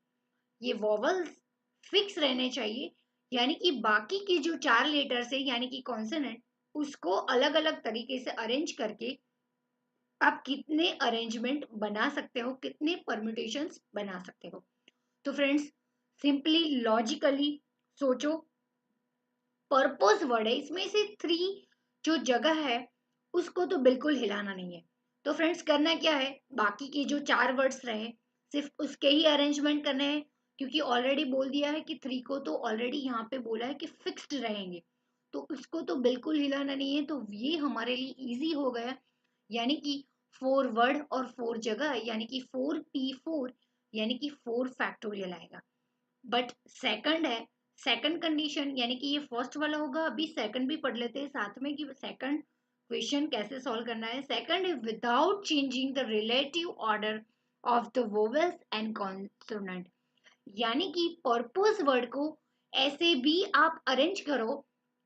ये वॉवेल्स फिक्स रहने चाहिए। यानी कि बाकी के जो 4 लेटर्स है यानी कि कॉन्सोनेंट, उसको अलग अलग तरीके से अरेंज करके आप कितने अरेंजमेंट बना सकते हो, कितने परम्यूटेशंस बना सकते हो। तो फ्रेंड्स सिंपली लॉजिकली सोचो, पर्पस वर्ड है, इसमें से 3 जो जगह है उसको तो बिल्कुल हिलाना नहीं है। तो फ्रेंड्स करना क्या है, बाकी के जो 4 वर्ड्स रहे सिर्फ उसके ही अरेंजमेंट करने हैं, क्योंकि ऑलरेडी बोल दिया है कि 3 को तो ऑलरेडी यहाँ पे बोला है कि फिक्स्ड रहेंगे, तो उसको तो बिल्कुल हिलाना नहीं है। तो ये हमारे लिए इजी हो गया, यानी कि 4 वर्ड और 4 जगह, यानी कि 4p4, यानी कि 4 फैक्टोरियल आएगा। बट सेकंड है, सेकंड कंडीशन, यानी कि ये फर्स्ट वाला होगा, अभी सेकंड भी पढ़ लेते हैं साथ में कि सेकंड क्वेश्चन कैसे सॉल्व करना है। सेकंड है without changing the relative order of the vowels and consonant, यानी कि पर्पस वर्ड को ऐसे भी आप अरेंज करो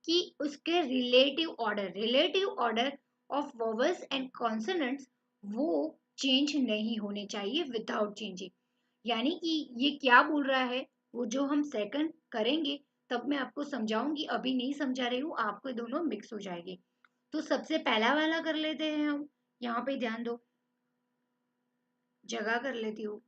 कि उसके relative order of vowels and consonants वो चेंज नहीं होने चाहिए विदाउट चेंजिंग। यानी कि ये क्या बोल रहा है, वो जो हम सेकंड करेंगे तब मैं आपको समझाऊंगी, अभी नहीं समझा रही हूँ, आपको दोनों मिक्स हो जाएंगे। तो सबसे पहला वाला कर लेते हैं हम। यहाँ पे ध्यान दो, जगह कर लेती हूँ।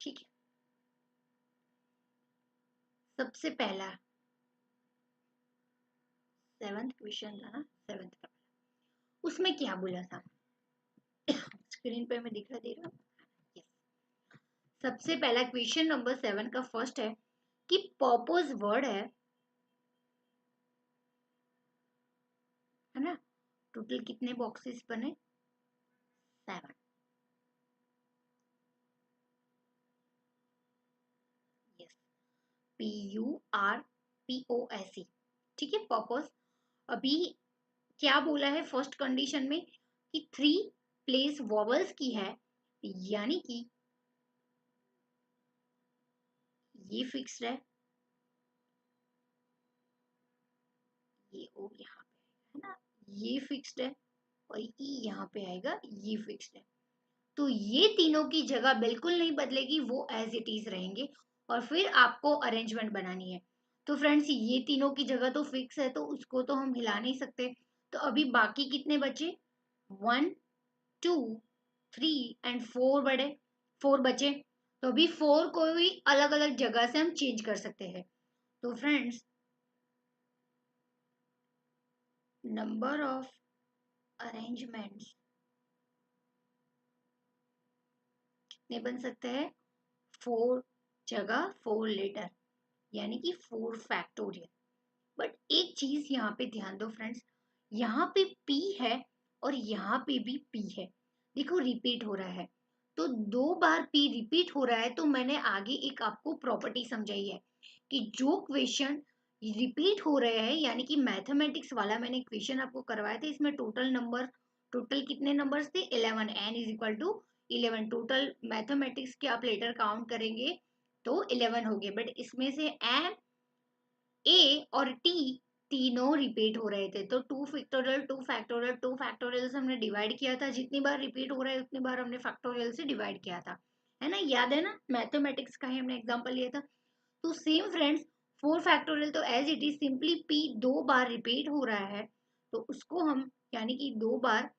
ठीक है, सबसे पहला 7th क्वेश्चन था ना, 7th का। उसमें क्या बोला था, स्क्रीन पे मैं दिखा दे रहा हूँ। Yes. सबसे पहला क्वेश्चन नंबर 7 का फर्स्ट है कि पर्पस वर्ड है ना। टोटल कितने बॉक्सेस बने, 7। Yes, PURPOSE। ठीक है, पर्पस। अभी क्या बोला है फर्स्ट कंडीशन में कि 3 प्लेस वॉवल्स की है, यानी कि ये फिक्स्ड ये ओ यहाँ पे है ना, ये फिक्स्ड है, और ई यहाँ पे आएगा, ये फिक्स्ड है। तो ये तीनों की जगह बिल्कुल नहीं बदलेगी, वो एज इट इज रहेंगे। और फिर आपको अरेंजमेंट बनानी है। तो फ्रेंड्स, ये तीनों की जगह तो फिक्स है, तो उसको तो हम हिला नहीं सकते। तो अभी बाकी कितने बचे, 1 2 3 एंड 4 बड़े, 4 बचे। तो अभी 4 को भी अलग अलग जगह से हम चेंज कर सकते हैं। तो फ्रेंड्स, नंबर ऑफ अरेंजमेंट्स कितने बन सकते हैं, 4 जगह 4 लेटर, यानी कि 4 फैक्टोरियल। बट एक चीज यहाँ पे ध्यान दो फ्रेंड्स, यहाँ पे P है और यहाँ पे भी P है। देखो रिपीट हो रहा है, तो 2 बार P रिपीट हो रहा है, तो मैंने आगे एक आपको प्रॉपर्टी समझाई है कि जो क्वेश्चन रिपीट हो रहे हैं, यानी कि मैथमेटिक्स वाला मैंने क्वेश्चन आपको करवाया था, इसमें टोटल कितने नंबर्स थे, 11। n is equal to 11। Total mathematics के आप लेटर काउंट करेंगे तो 11 हो गए, बट इसमें से एम ए और टी तीनों रिपीट हो रहे थे। तो 2 फैक्टोरियल से हमने डिवाइड किया था, जितनी बार रिपीट हो रहा है उतनी बार हमने फैक्टोरियल से डिवाइड किया था, है ना, याद है ना, मैथमेटिक्स का ही हमने एग्जांपल लिया था। तो सेम फ्रेंड्स, 4 फैक्टोरियल तो as it is simply P 2 बार रिपीट हो रहा है, तो उसको हम, यानी कि 2 बार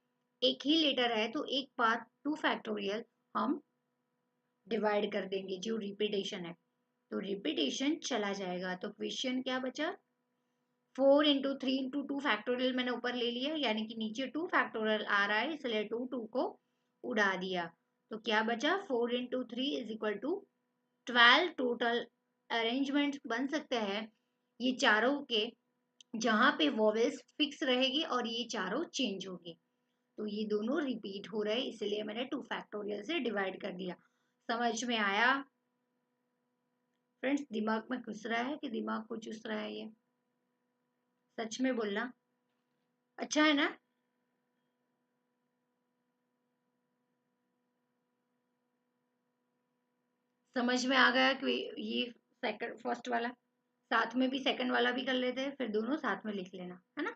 एक ही लेटर है, तो एक बार 2 फैक्टोरियल हम डिवाइड कर देंगे जो रिपीटेशन है, तो रिपीटेशन चला जाएगा। तो क्वेश्चन क्या बचा, 4 × 3 × 2 फैक्टोरियल मैंने ऊपर ले लिया, यानी कि नीचे 2 फैक्टोरियल आ रहा है, इसलिए 2 को उड़ा दिया। तो क्या बचा, 4 × 3 is equal to 12 total arrangement बन सकते हैं, ये चारों के, जहां पे वॉवेल्स फिक्स रहेगी और ये चारों चेंज होगी। तो ये दोनों रिपीट हो रहे, इसलिए मैंने 2 फैक्टोरियल से डिवाइड कर दिया। समझ में आया फ्रेंड्स, दिमाग में घुस रहा है कि दिमाग को चुस रहा है ये, सच में बोलना, अच्छा है ना। समझ में आ गया कि ये सेकंड फर्स्ट वाला, साथ में भी सेकंड वाला भी कर लेते हैं, फिर दोनों साथ में लिख लेना, है ना।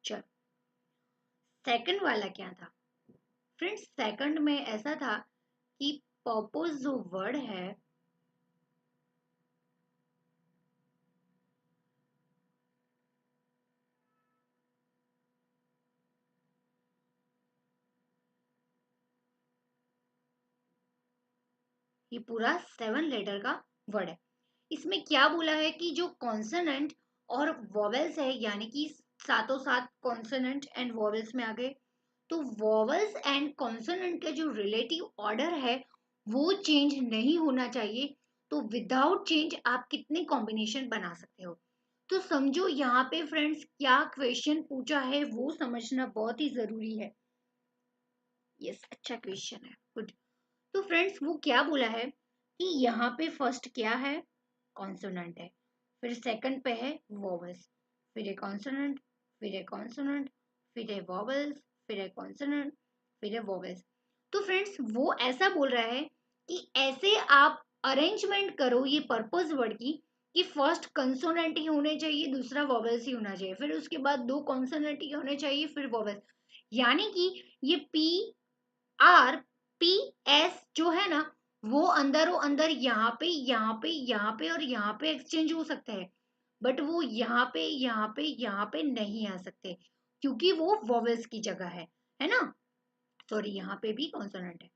चलो, सेकंड वाला क्या था फ्रेंड्स, सेकंड में ऐसा था कि पर्पस जो वर्ड है, ये पूरा 7 लेटर का वर्ड है। इसमें क्या बोला है कि जो कॉन्सोनेंट और वॉवेल्स है, यानी कि सातों सात कॉन्सोनेंट एंड वॉवेल्स में आ गए, तो वॉवेल्स एंड कॉन्सोनेंट का जो रिलेटिव ऑर्डर है वो चेंज नहीं होना चाहिए। तो विदाउट चेंज आप कितने कॉम्बिनेशन बना सकते हो। तो समझो यहाँ पे फ्रेंड्स क्या क्वेश्चन पूछा है, वो समझना बहुत ही जरूरी है। यस, अच्छा क्वेश्चन है, गुड। तो फ्रेंड्स, वो क्या बोला है कि यहाँ पे फर्स्ट क्या है, कॉन्सोनेंट है, फिर सेकंड पे है वॉवल्स, फिर है कॉन्सोनेंट, फिर है कॉन्सोनेंट, फिर है वॉवल्स, फिर है कॉन्सोनेंट, फिर है वॉवल्स। तो फ्रेंड्स, वो ऐसा बोल रहा है कि ऐसे आप अरेंजमेंट करो ये पर्पस वर्ड की, कि फर्स्ट कंसोनेंट ही होने चाहिए, दूसरा वॉवेल्स ही होना चाहिए, फिर उसके बाद दो कॉन्सोनेंट ही होने चाहिए, फिर वॉवेल्स। यानी कि ये पी आर पी एस जो है ना, वो अंदर यहाँ पे यहाँ पे यहाँ पे और यहाँ पे एक्सचेंज हो सकते हैं, बट वो यहाँ पे यहाँ पे यहाँ पे नहीं आ सकते, क्योंकि वो वॉवेल्स की जगह है ना। सॉरी, यहाँ पे भी कॉन्सोनेंट है।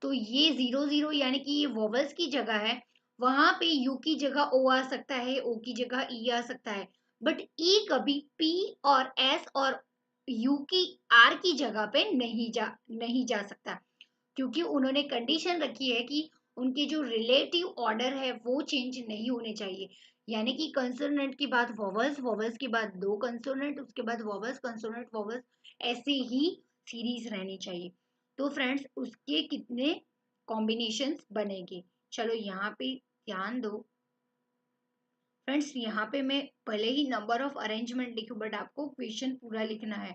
तो ये 0 0 यानी कि ये वॉवेल्स की जगह है, वहां पे यू की जगह ओ आ सकता है, ओ की जगह ई आ सकता है, बट ई कभी पी और एस और यू की आर की जगह पे नहीं जा सकता, क्योंकि उन्होंने कंडीशन रखी है कि उनके जो रिलेटिव ऑर्डर है वो चेंज नहीं होने चाहिए। यानी कि कंसोनेंट के बाद वॉवल्स, वॉवल्स के बाद दो कंसोनेंट, उसके बाद वॉवल्स कंसोनेंट वॉवल्स, ऐसे ही सीरीज रहनी चाहिए। तो फ्रेंड्स उसके कितने कॉम्बिनेशंस बनेंगे, चलो यहाँ पे ध्यान दो। फ्रेंड्स यहाँ पे मैं भले ही नंबर ऑफ अरेंजमेंट लिखूं, बट आपको क्वेश्चन पूरा लिखना है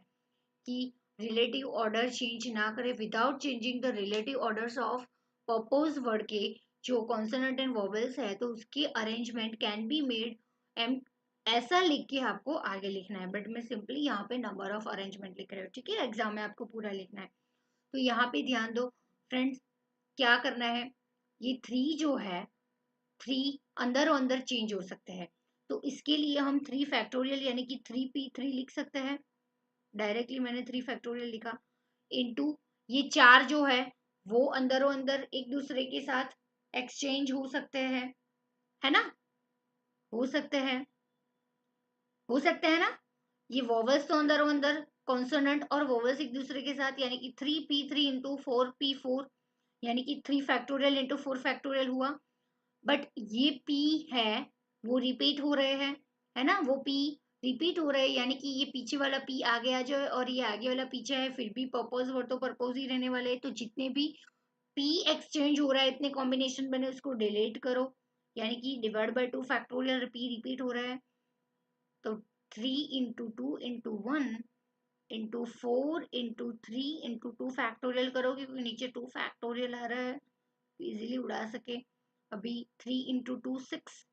कि रिलेटिव ऑर्डर चेंज ना करे without changing the relative orders of propose word के जो कॉन्सोनेंट एंड वॉवेल्स है, तो उसकी arrangement can be made M, ऐसा लिख के आपको आगे लिखना है, बट मैं सिंपली यहाँ पे नंबर ऑफ अरेंजमेंट लिख रही हूँ, ठीक है। एग्जाम में आपको पूरा लिखना है। तो यहाँ पे ध्यान दो फ्रेंड्स, क्या करना है, ये थ्री जो है, थ्री अंदर और अंदर चेंज हो सकते हैं, तो इसके लिए हम 3 फैक्टोरियल यानी कि 3p3 लिख सकते हैं। डायरेक्टली मैंने 3 फैक्टोरियल लिखा, इनटू ये चार जो है वो अंदरों अंदर एक दूसरे के साथ एक्सचेंज हो सकते हैं, है ना, हो सकते हैं, हो सकते हैं ना। ये वोवेल्स तो अंदरों अंदर, कॉन्सोनेंट और वोवेल्स एक दूसरे के साथ, यानी कि 3p3 इंटू 4p4, यानी कि 3 फैक्टोरियल इंटू 4 फैक्टोरियल हुआ। बट ये p है वो रिपीट हो रहे हैं, है ना, वो p रिपीट हो रहे हैं, यानी कि ये पीछे वाला p आगे आ जाए और ये आगे वाला पीछे है, फिर भी पर्पस वर्ड तो पर्पस ही रहने वाले हैं। तो जितने भी p एक्सचेंज हो रहा है, इतने कॉम्बिनेशन बने, उसको डिलीट करो, यानी कि divide by 2 factorial, p repeat हो रहा है। तो 3 into 2 into 1 into 4 into 3 into 2 factorial करोगे, क्योंकि नीचे 2 फैक्टोरियल आ रहा है, इजीली उड़ा सके। अभी 3 इंटू 2 6,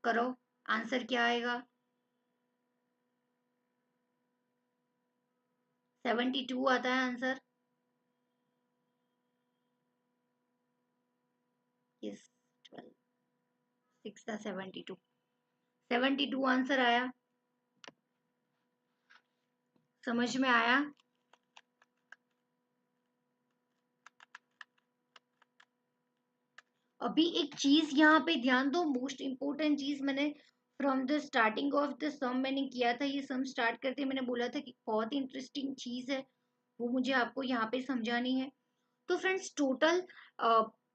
करो, आंसर क्या आएगा, 72 आता है आंसर। यस, 12 6 था 72, 72 आंसर आया, समझ में आया। अभी एक चीज यहाँ पे ध्यान दो, मोस्ट इंपोर्टेंट चीज, मैंने from the starting of the sum मैंने किया था, ये सम स्टार्ट करते मैंने बोला था कि बहुत इंटरेस्टिंग चीज है, वो मुझे आपको यहाँ पे समझानी है। तो फ्रेंड्स टोटल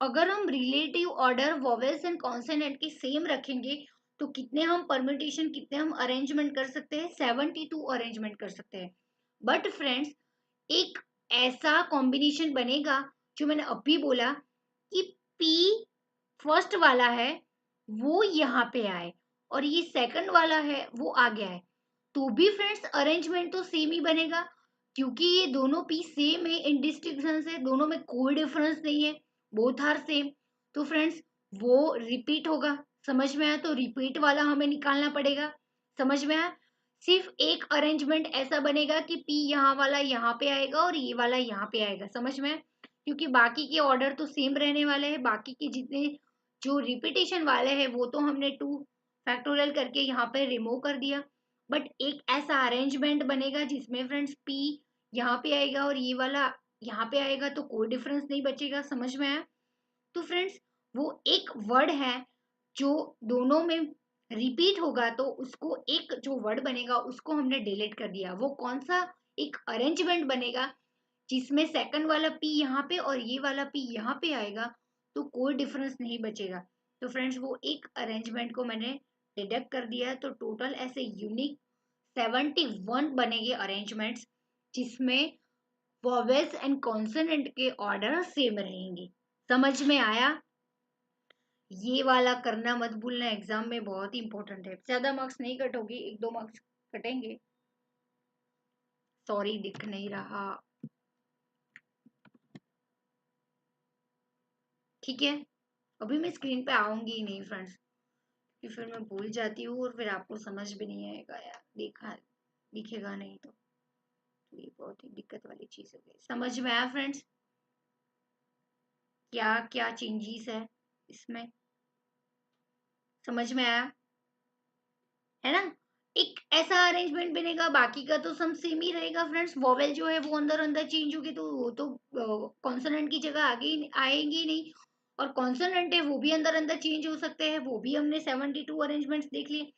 अगर हम relative order vowels and consonant के सेम रखेंगे, तो कितने हम परम्यूटेशन, कितने हम अरेंजमेंट कर सकते हैं, 72 अरेंजमेंट कर सकते हैं। बट फ्रेंड्स एक ऐसा कॉम्बिनेशन बनेगा जो मैंने अभी बोला कि P फर्स्ट वाला है वो यहाँ पे आए और ये सेकंड वाला है वो आगे आए, तो भी फ्रेंड्स अरेंजमेंट तो सेम ही बनेगा, क्योंकि ये दोनों पीस सेम है, इन डिस्टिंक्शन है, दोनों में कोई डिफरेंस नहीं है, बोथ आर सेम। तो फ्रेंड्स वो रिपीट होगा, समझ में आया, तो रिपीट वाला हमें निकालना पड़ेगा, समझ में आया। सिर्फ एक अरेंजमेंट ऐसा बनेगा कि पी यहाँ वाला यहाँ पे आएगा और ये वाला यहाँ पे आएगा, समझ में आया, क्योंकि बाकी के ऑर्डर तो सेम रहने वाले हैं, बाकी के जितने जो रिपीटेशन वाले हैं वो तो हमने 2 फैक्टोरियल करके यहाँ पे रिमूव कर दिया। बट एक ऐसा अरेंजमेंट बनेगा जिसमें फ्रेंड्स p यहाँ पे आएगा और ये वाला यहाँ पे आएगा, तो कोई डिफरेंस नहीं बचेगा, समझ में आया। तो फ्रेंड्स वो एक वर्ड है जो दोनों में रिपीट होगा, तो उसको एक जो वर्ड बनेगा उसको हमने डिलीट कर दिया, वो कौन सा एक अरेंजमेंट बनेगा जिसमें सेकंड वाला p यहाँ पे और ये वाला p यहाँ पे आएगा, तो कोई डिफरेंस नहीं बचेगा। तो फ्रेंड्स वो एक अरेंजमेंट को मैंने डिडक्ट कर दिया है, तो टोटल ऐसे यूनिक 71 बनेंगे अरेंजमेंट्स, जिसमें वॉवेल्स एंड कॉन्सोनेंट के ऑर्डर सेम रहेंगे, समझ में आया। ये वाला करना मत भूलना, एग्जाम में बहुत ही इंपॉर्टेंट है, ज्यादा मार्क्स नहीं कट होगी, 1 2 मार्क्स कटेंगे। सॉरी दिख नहीं रहा, ठीक है, अभी मैं स्क्रीन पे आऊंगी ही नहीं फ्रेंड्स, कि फिर मैं भूल जाती हूँ और फिर आपको समझ भी नहीं आएगा यार, दिखेगा नहीं तो ये बहुत ही दिक्कत वाली चीज हो गई। समझ में आया फ्रेंड्स क्या क्या चेंजेस है इसमें? समझ में आया है ना? एक ऐसा अरेंजमेंट बनेगा, बाकी का तो सब सेम ही रहेगा फ्रेंड्स। वोवेल जो है वो अंदर अंदर चेंज होगी, तो वो तो कॉन्सोनेंट की जगह आगे आएंगी नहीं, और कॉन्सोनेंट है वो भी अंदर अंदर चेंज हो सकते हैं, वो भी हमने 72 अरेंजमेंट्स देख लिए।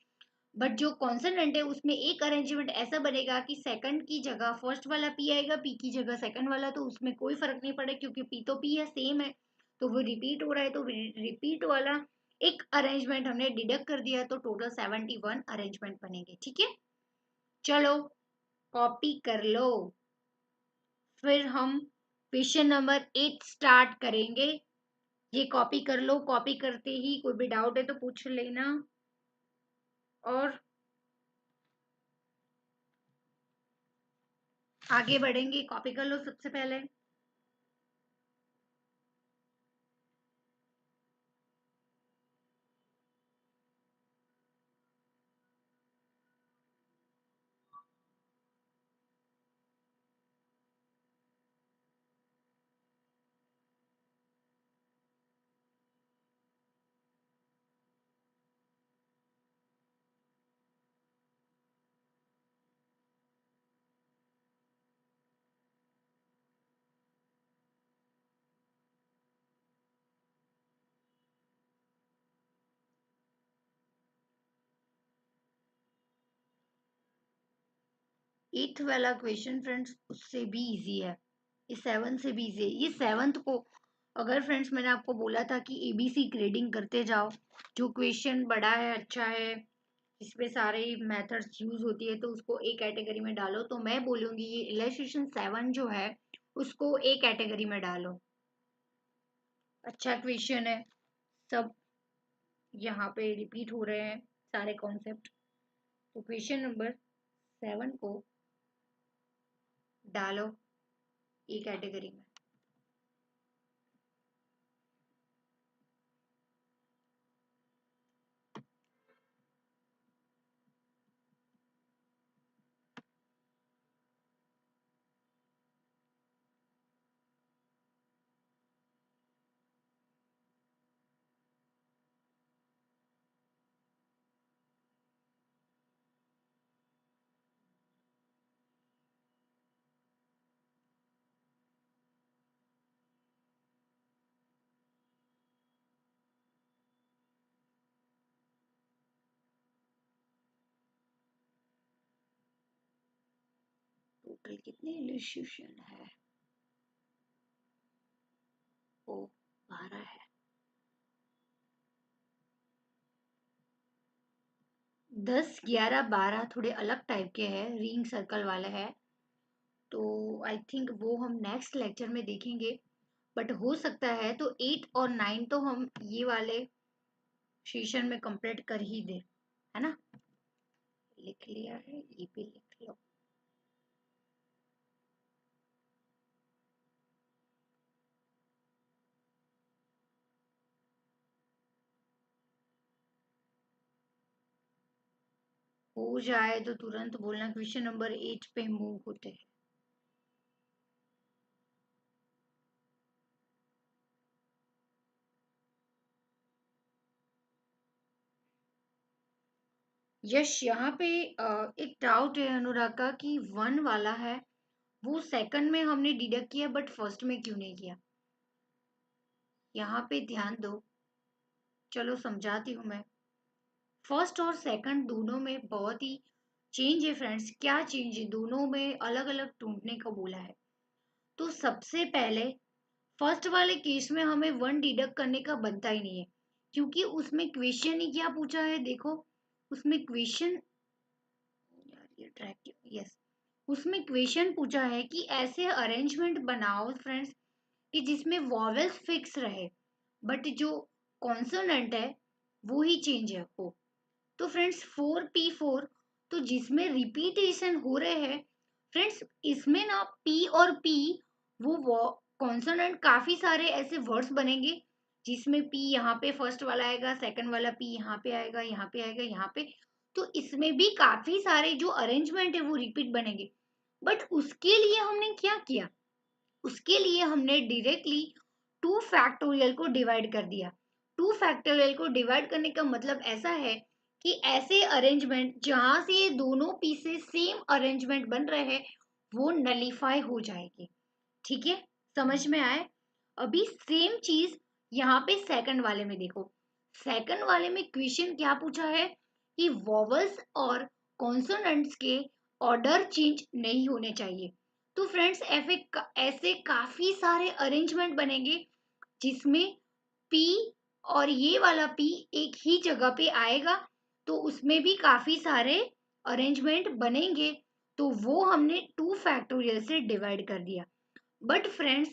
बट जो कॉन्सोनेंट है उसमें एक अरेंजमेंट ऐसा बनेगा कि सेकंड की जगह फर्स्ट वाला पी आएगा, पी की जगह सेकंड वाला, तो उसमें कोई फर्क नहीं पड़ेगा क्योंकि पी तो पी है, सेम है। तो वो रिपीट हो रहा है, तो रिपीट वाला एक अरेंजमेंट हमने डिडक्ट कर दिया, तो टोटल 71 अरेंजमेंट बनेंगे। ठीक है, चलो कॉपी कर लो। फिर हम क्वेश्चन नंबर 8 स्टार्ट करेंगे। ये कॉपी कर लो, कॉपी करते ही कोई भी डाउट है तो पूछ लेना। और आगे बढ़ेंगे, कॉपी कर लो सबसे पहले। एट्थ वाला क्वेश्चन फ्रेंड्स उससे भी इजी है, ये सेवन से भी इजी है। ये सेवंथ को, अगर फ्रेंड्स मैंने आपको बोला था कि एबीसी ग्रेडिंग करते जाओ, जो क्वेश्चन बड़ा है अच्छा है इसमें सारे मेथड्स यूज होती है, तो उसको ए कैटेगरी में डालो, तो मैं बोलूंगी ये इलस्ट्रेशन 7 जो है उसको ए कैटेगरी में डालो। अच्छा क्वेश्चन है, सब यहाँ पे रिपीट हो रहे हैं सारे कॉन्सेप्ट, तो क्वेश्चन नंबर 7 को डालो ए कैटेगरी में। टोटल कितने इलस्ट्रेशन है? ओ 12 है। 10, 11, 12 थोड़े अलग टाइप के हैं, रिंग सर्कल वाले हैं, तो आई थिंक वो हम नेक्स्ट लेक्चर में देखेंगे। बट हो सकता है तो 8 और 9 तो हम ये वाले सेशन में कंप्लीट कर ही दे, है ना? लिख लिया है, ये भी लिख लो। हो जाए तो तुरंत बोलना, क्वेश्चन नंबर 8 पे मूव होते हैं। यश यहाँ पे एक डाउट है अनुराग का कि 1 वाला है वो सेकंड में हमने डिडक्ट किया बट फर्स्ट में क्यों नहीं किया, यहाँ पे ध्यान दो। चलो समझाती हूँ मैं। फर्स्ट और सेकंड दोनों में बहुत ही चेंज है फ्रेंड्स। क्या चेंज है, दोनों में अलग अलग ढूंढने को बोला है। तो सबसे पहले फर्स्ट वाले केस में हमें 1 डिडक्ट करने का बनता ही नहीं है, क्योंकि उसमें क्वेश्चन ही क्या पूछा है, देखो उसमें क्वेश्चन, ये ट्रैक, यस, उसमें क्वेश्चन पूछा है कि ऐसे अरेंजमेंट बनाओ फ्रेंड्स कि जिसमें वॉवेल्स फिक्स रहे बट जो कॉन्सोनेंट है वो ही चेंज है हो। तो फ्रेंड्स 4P4, तो जिसमें रिपीटेशन हो रहे हैं फ्रेंड्स, इसमें ना P और P वो कॉन्सोनेंट काफी सारे ऐसे वर्ड्स बनेंगे जिसमें पी यहाँ पे फर्स्ट वाला आएगा, सेकंड वाला पी यहाँ पे आएगा, यहाँ पे आएगा, यहाँ पे। तो इसमें भी काफी सारे जो अरेंजमेंट है वो रिपीट बनेंगे। बट उसके लिए हमने क्या किया, उसके लिए हमने डायरेक्टली 2 फैक्टोरियल को डिवाइड कर दिया। 2 फैक्टोरियल को डिवाइड करने का मतलब ऐसा है कि ऐसे अरेंजमेंट जहां से ये दोनों पीसेस सेम अरेंजमेंट बन रहे हैं वो नलीफाई हो जाएगी। ठीक है, समझ में आए? अभी सेम चीज यहाँ पे सेकंड वाले में देखो। सेकंड वाले में क्वेश्चन क्या पूछा है कि वॉवल्स और कॉन्सोनेंट्स के ऑर्डर चेंज नहीं होने चाहिए। तो फ्रेंड्स ऐसे काफी सारे अरेंजमेंट बनेंगे जिसमें पी और ये वाला पी एक ही जगह पे आएगा, तो उसमें भी काफी सारे अरेंजमेंट बनेंगे। तो वो हमने 2 फैक्टोरियल से डिवाइड कर दिया। बट फ्रेंड्स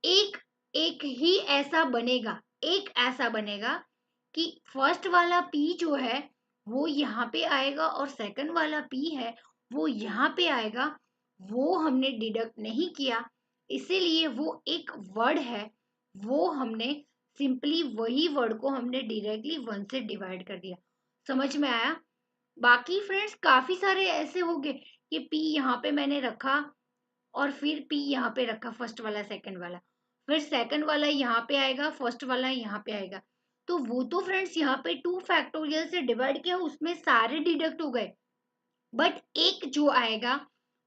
एक एक ही ऐसा बनेगा, एक ऐसा बनेगा कि फर्स्ट वाला पी जो है वो यहाँ पे आएगा और सेकंड वाला पी है वो यहाँ पे आएगा। वो हमने डिडक्ट नहीं किया, इसीलिए वो एक वर्ड है, वो हमने सिंपली वही वर्ड को हमने डायरेक्टली 1 से डिवाइड कर दिया। समझ में आया? बाकी फ्रेंड्स काफी सारे ऐसे हो गए कि पी यहाँ पे मैंने रखा और फिर पी यहाँ पे रखा, फर्स्ट वाला सेकंड वाला, फिर सेकंड वाला यहाँ पे आएगा, फर्स्ट वाला यहाँ पे आएगा। तो वो तो फ्रेंड्स यहाँ पे 2 फैक्टोरियल से डिवाइड किया, उसमें सारे डिडक्ट हो गए। बट एक जो आएगा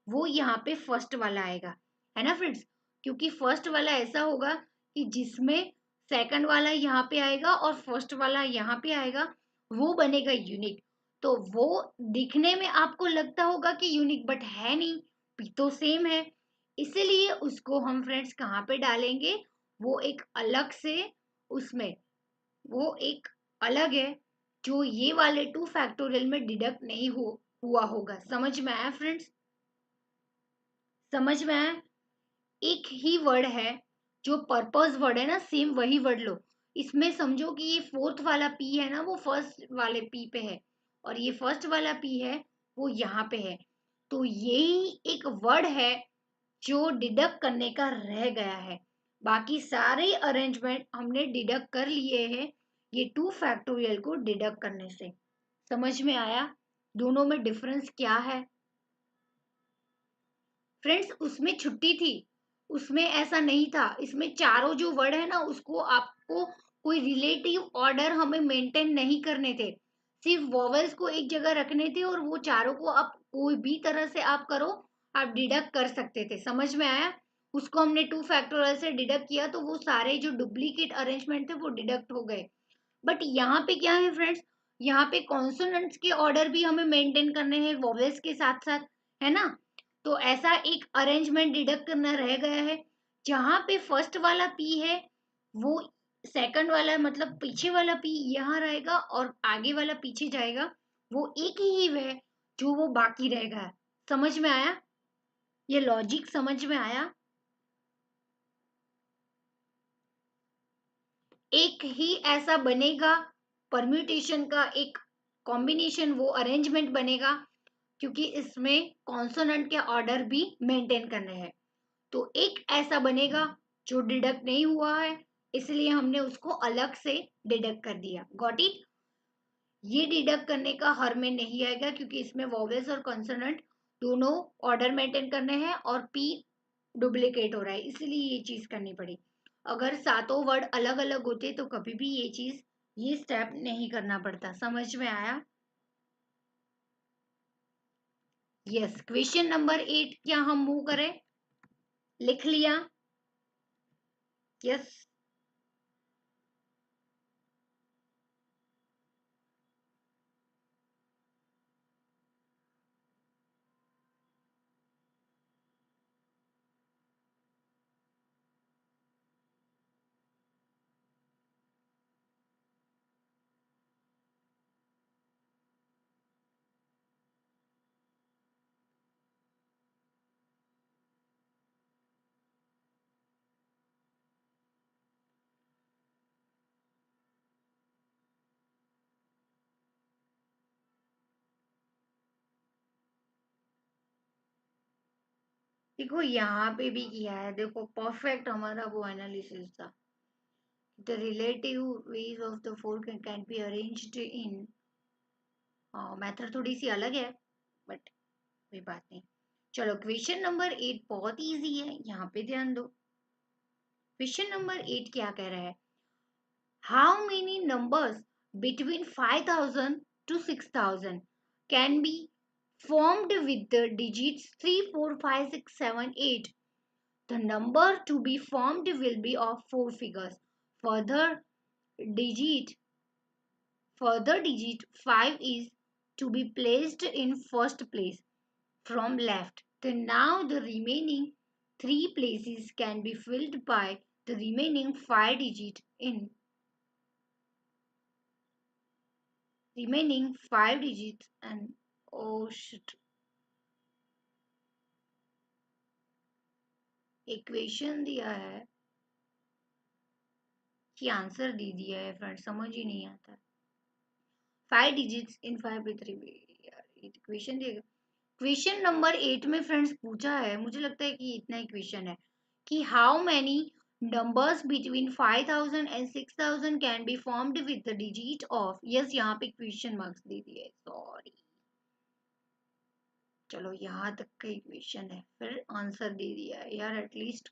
वो यहाँ पे फर्स्ट वाला आएगा, है ना फ्रेंड्स? क्योंकि फर्स्ट वाला ऐसा होगा कि जिसमें सेकंड वाला यहाँ पे आएगा और फर्स्ट वाला यहाँ पे आएगा, वो बनेगा यूनिक। तो वो दिखने में आपको लगता होगा कि यूनिक, बट है नहीं, भी तो सेम है। इसीलिए उसको हम फ्रेंड्स कहाँ पे डालेंगे, वो एक अलग से, उसमें वो एक अलग है जो ये वाले 2 फैक्टोरियल में डिडक्ट नहीं हुआ होगा। समझ में आया फ्रेंड्स? समझ में आया? एक ही वर्ड है, जो पर्पस वर्ड है ना, सेम वही वर्ड लो। इसमें समझो कि ये फोर्थ वाला पी है ना, वो फर्स्ट वाले पी पे है, और ये फर्स्ट वाला पी है वो यहाँ पे है। तो यही एक वर्ड है जो डिडक्ट करने का रह गया है। बाकी सारे अरेंजमेंट हमने डिडक्ट कर लिए हैं ये 2 फैक्टोरियल को डिडक्ट करने से। समझ में आया दोनों में डिफरेंस क्या है? फ्रेंड्स उसमें छुट्टी थी, उसमें ऐसा नहीं था। इसमें चारों जो वर्ड है ना, उसको आपको कोई रिलेटिव ऑर्डर हमें मेंटेन नहीं करने थे, सिर्फ वॉवेल्स को एक जगह रखने थे, और वो चारों को आप कोई भी तरह से आप करो, आप डिडक्ट कर सकते थे। समझ में आया? उसको हमने 2 फैक्टोरियल से डिडक्ट किया, तो वो सारे जो डुप्लीकेट अरेंजमेंट थे वो डिडक्ट हो गए। बट यहाँ पे क्या है फ्रेंड्स, यहाँ पे कॉन्सोनेंट्स के ऑर्डर भी हमें मेंटेन करने हैं वॉवेल्स के साथ साथ, है ना? तो ऐसा एक अरेंजमेंट डिडक्ट करना रह गया है। जहां पे फर्स्ट वाला पी है वो सेकंड वाला, मतलब पीछे वाला पी यहाँ रहेगा और आगे वाला पीछे जाएगा, वो एक ही है जो वो बाकी रहेगा। समझ में आया? ये लॉजिक समझ में आया? एक ही ऐसा बनेगा, परम्यूटेशन का एक कॉम्बिनेशन, वो अरेंजमेंट बनेगा, क्योंकि इसमें कॉन्सोनेंट के ऑर्डर भी मेंटेन करने हैं। तो एक ऐसा बनेगा जो डिडक्ट नहीं हुआ है, इसलिए हमने उसको अलग से डिडक्ट कर दिया। Got it? ये डिडक्ट करने का हर में नहीं आएगा, क्योंकि इसमें वॉवेल्स और कॉन्सोनेंट दोनों ऑर्डर मेंटेन करने हैं और पी डुप्लीकेट हो रहा है, इसलिए ये चीज करनी पड़ी। अगर सातों वर्ड अलग अलग होते तो कभी भी ये चीज, ये स्टेप नहीं करना पड़ता। समझ में आया? यस। क्वेश्चन नंबर 8 क्या हम मूव करें? लिख लिया? यस। देखो यहाँ पे भी किया है, देखो परफेक्ट हमारा वो एनालिसिस था The relative ways of the four can be arranged in method थोड़ी सी अलग है, बट कोई बात नहीं। चलो क्वेश्चन नंबर 8 बहुत इजी है, यहाँ पे ध्यान दो। क्वेश्चन नंबर 8 क्या कह रहा है? How many numbers between 5000 to 6000 can be formed with the digits 3 4 5 6 7 8? The number to be formed will be of four figures. Further digit Further digit 5 is to be placed in first place from left. Then now the remaining three places can be filled by the remaining 5 digit in remaining 5 digits and oh shit, equation दिया है कि answer दे दिया है friend, समझ ही नहीं आता। 5 digits in 5 by 3 यार equation दिया। क्वेश्चन नंबर 8 में फ्रेंड्स पूछा है, मुझे लगता है कि इतना ही क्वेश्चन है कि how many numbers between 5000 and 6000 can be formed with the digit of, yes यहाँ पे क्वेश्चन मार्क्स दे दिए, सॉरी। चलो यहाँ तक का क्वेश्चन है, फिर आंसर दे दिया है यार, एटलीस्ट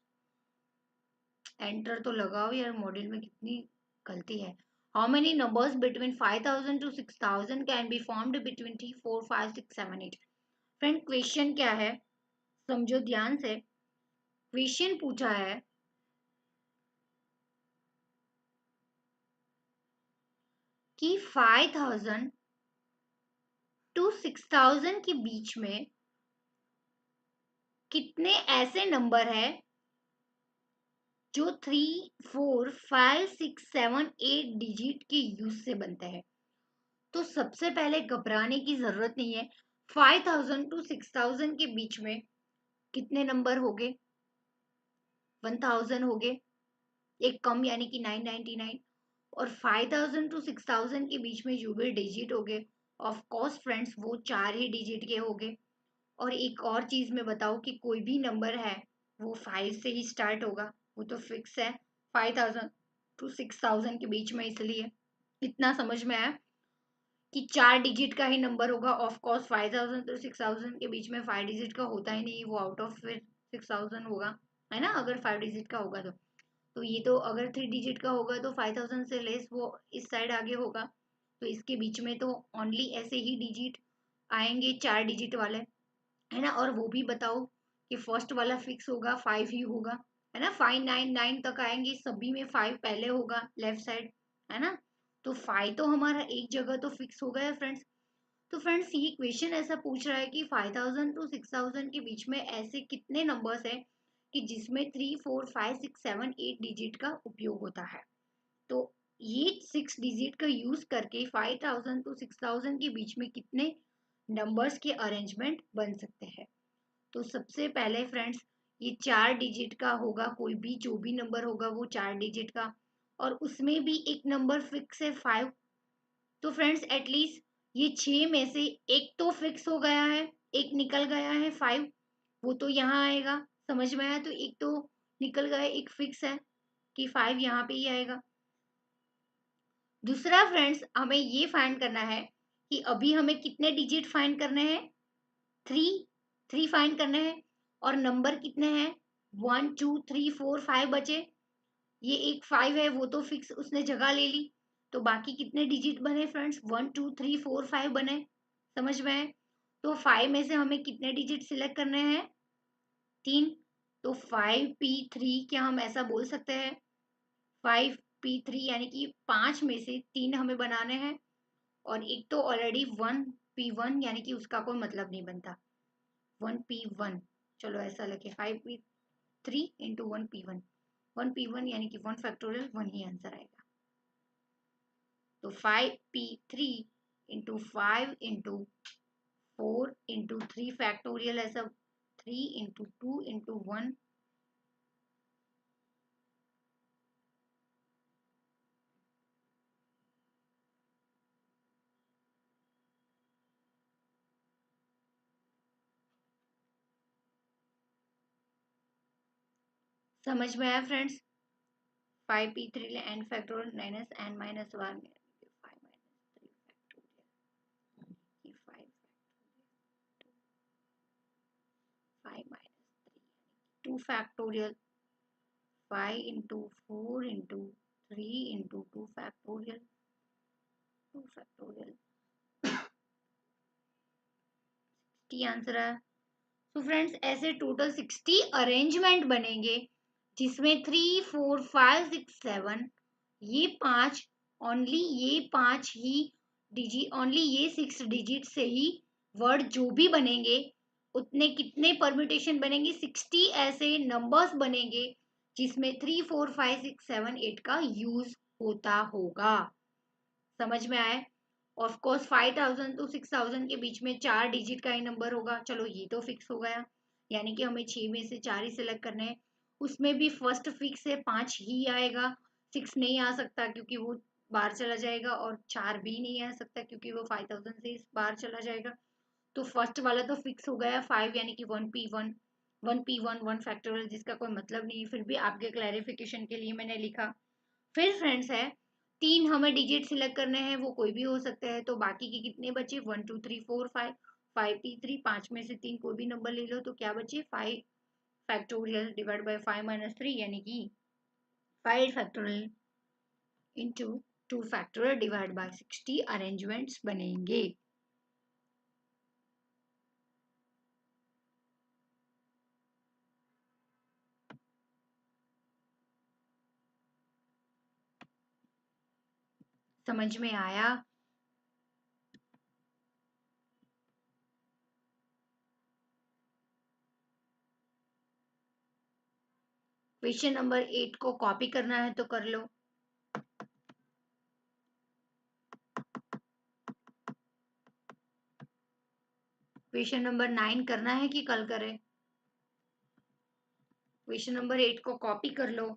एंटर तो लगाओ यार, मॉड्यूल में कितनी गलती है। How many numbers between 5000 to 6000 can be formed between 3 4 5 6 7 8? Friend question क्या है, समझो ध्यान से। क्वेश्चन पूछा है कि 5000 to 6000 के बीच में कितने ऐसे नंबर है जो 3 4 5 6 7 8 डिजिट के यूज से बनते हैं। तो सबसे पहले घबराने की जरूरत नहीं है। 5000 to 6000 के बीच में कितने नंबर हो गए? 1000 हो गए, एक कम यानी कि 999। और 5000 to 6000 के बीच में जो भी डिजिट हो गए, ऑफ कोर्स फ्रेंड्स वो चार ही डिजिट के हो गए। और एक और चीज में बताओ कि कोई भी नंबर है वो 5 से ही स्टार्ट होगा, वो तो फिक्स है 5000 to 6000 के बीच में, इसलिए इतना समझ में आया कि चार डिजिट का ही नंबर होगा। ऑफ कोर्स 5000 to 6000 के बीच में 5 डिजिट का होता ही नहीं, वो आउट ऑफ फिर 6000 होगा, है ना, अगर 5 डिजिट का होगा तो ये तो अगर 3 डिजिट का होगा तो 5000 से लेस वो इस साइड आगे होगा। तो इसके बीच में तो ओनली ऐसे ही डिजिट आएंगे, चार डिजिट वाले, है ना। और वो भी बताओ कि फर्स्ट वाला फिक्स होगा 5 ही होगा, है ना। 599 तक आएंगे, सभी में 5 पहले होगा लेफ्ट साइड, है ना। तो 5 तो हमारा एक जगह तो फिक्स हो गया फ्रेंड्स। तो फ्रेंड्स ये क्वेश्चन ऐसा पूछ रहा है कि 5000 to 6000 के बीच में ऐसे कितने नंबर्स हैं कि जिसमें 3 4 5 6 7 8 डिजिट का उपयोग होता है। तो ये 6 डिजिट का यूज करके 5000 to 6000 के बीच में कितने नंबर्स के अरेंजमेंट बन सकते हैं। तो सबसे पहले फ्रेंड्स ये चार डिजिट का होगा, कोई भी जो भी नंबर होगा वो चार डिजिट का, और उसमें भी एक नंबर फिक्स है 5। तो फ्रेंड्स एटलीस्ट ये छह में से एक तो फिक्स हो गया है, एक निकल गया है 5, वो तो यहाँ आएगा, समझ में आया। तो एक तो निकल गया, एक फिक्स है कि 5 यहाँ पे ही आएगा। दूसरा फ्रेंड्स हमें ये फाइंड करना है कि अभी हमें कितने डिजिट फाइंड करने हैं, थ्री, थ्री फाइंड करने हैं। और नंबर कितने हैं, 1 2 3 4 5 बचे। ये एक 5 है, वो तो फिक्स उसने जगह ले ली। तो बाकी कितने डिजिट बने फ्रेंड्स, 1 2 3 4 5 बने, समझ में है। तो 5 में से हमें कितने डिजिट सिलेक्ट करने हैं, तीन। तो 5p3 क्या हम ऐसा बोल सकते हैं, 5p3 यानी कि पांच में से तीन हमें बनाने हैं। और एक तो ऑलरेडी 1p1 यानी कि उसका कोई मतलब नहीं बनता, 1p1। चलो ऐसा लगे 5p3 इंटू 1p1, 1p1 यानी कि 1 फैक्टोरियल 1 ही आंसर आएगा। तो 5p3 into 5 into 4 into 3 factorial, ऐसा 3 इंटू 2 इंटू 1। समझ में आया friends, 5p3 n factorial minus n minus 1 5 minus 3 factorial 5 5 minus 3 2 factorial 5 into 4 into 3 into 2 factorial 2 factorial T answer है। तो फ्रेंड्स ऐसे टोटल 60 अरेंजमेंट बनेंगे जिसमें 3 4 5 6 7 ये पांच ओनली ये पांच ही डिजिट ओनली ये 6 डिजिट से ही वर्ड जो भी बनेंगे उतने कितने परम्यूटेशन बनेंगे 60 ऐसे नंबर्स बनेंगे जिसमें 3 4 5 6 7 8 का यूज होता होगा। समझ में आए? ऑफ कोर्स 5000 टू 6000 के बीच में 4 डिजिट का ही नंबर होगा। चलो ये तो फिक्स हो गया, यानी कि हमें 6 में से 4 ही सिलेक्ट करने हैं। उसमें भी फर्स्ट फिक्स है 5 ही आएगा, 6 नहीं आ सकता क्योंकि वो बाहर चला जाएगा, और 4 भी नहीं आ सकता क्योंकि वो 5000 से इस बाहर चला जाएगा। तो फर्स्ट वाला तो फिक्स हो गया 5, यानी कि 1p1 1p1 1 फैक्टोरियल, जिसका कोई मतलब नहीं है, फिर भी आपके क्लैरिफिकेशन के लिए मैंने लिखा। फिर फ्रेंड्स है 3 हमें डिजिट सिलेक्ट करने हैं, वो कोई भी हो सकते हैं। तो बाकी के कितने बचे 1 2 3 4 5 5p3 5 में से 3 कोई भी नंबर ले लो तो क्या बचे 5 फैक्टोरियल डिवाइड बाय 5 माइनस 3, यानी कि 5 factorial into 2 factorial divide bye 60 arrangements बनेंगे। समझ में आया? क्वेश्चन नंबर 8 को कॉपी करना है तो कर लो। क्वेश्चन नंबर 9 करना है कि कल करें? क्वेश्चन नंबर 8 को कॉपी कर लो।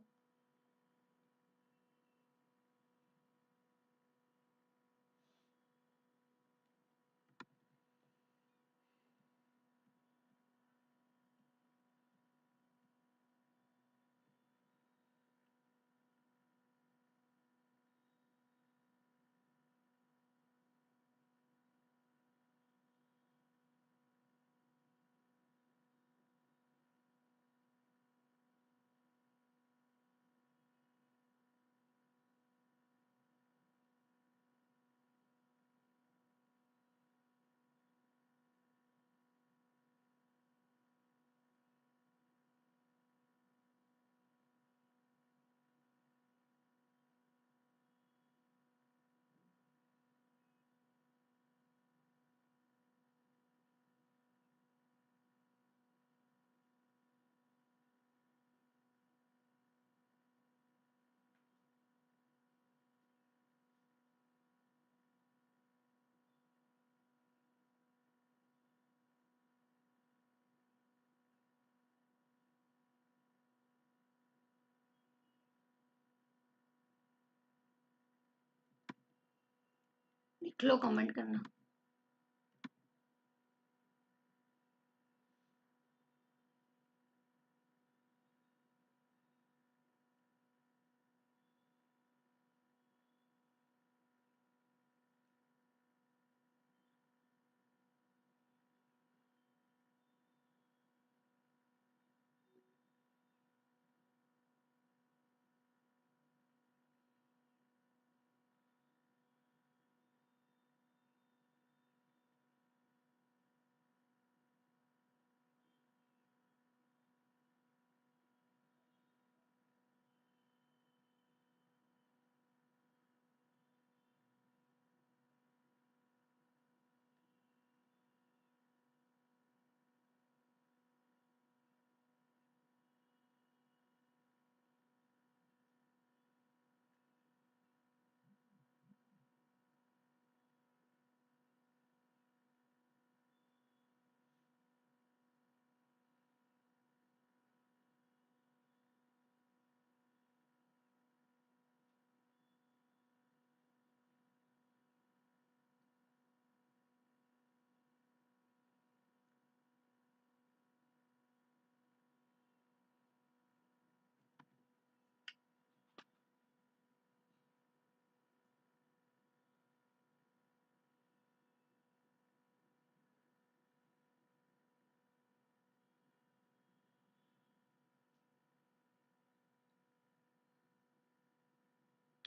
लिख लो, कमेंट करना।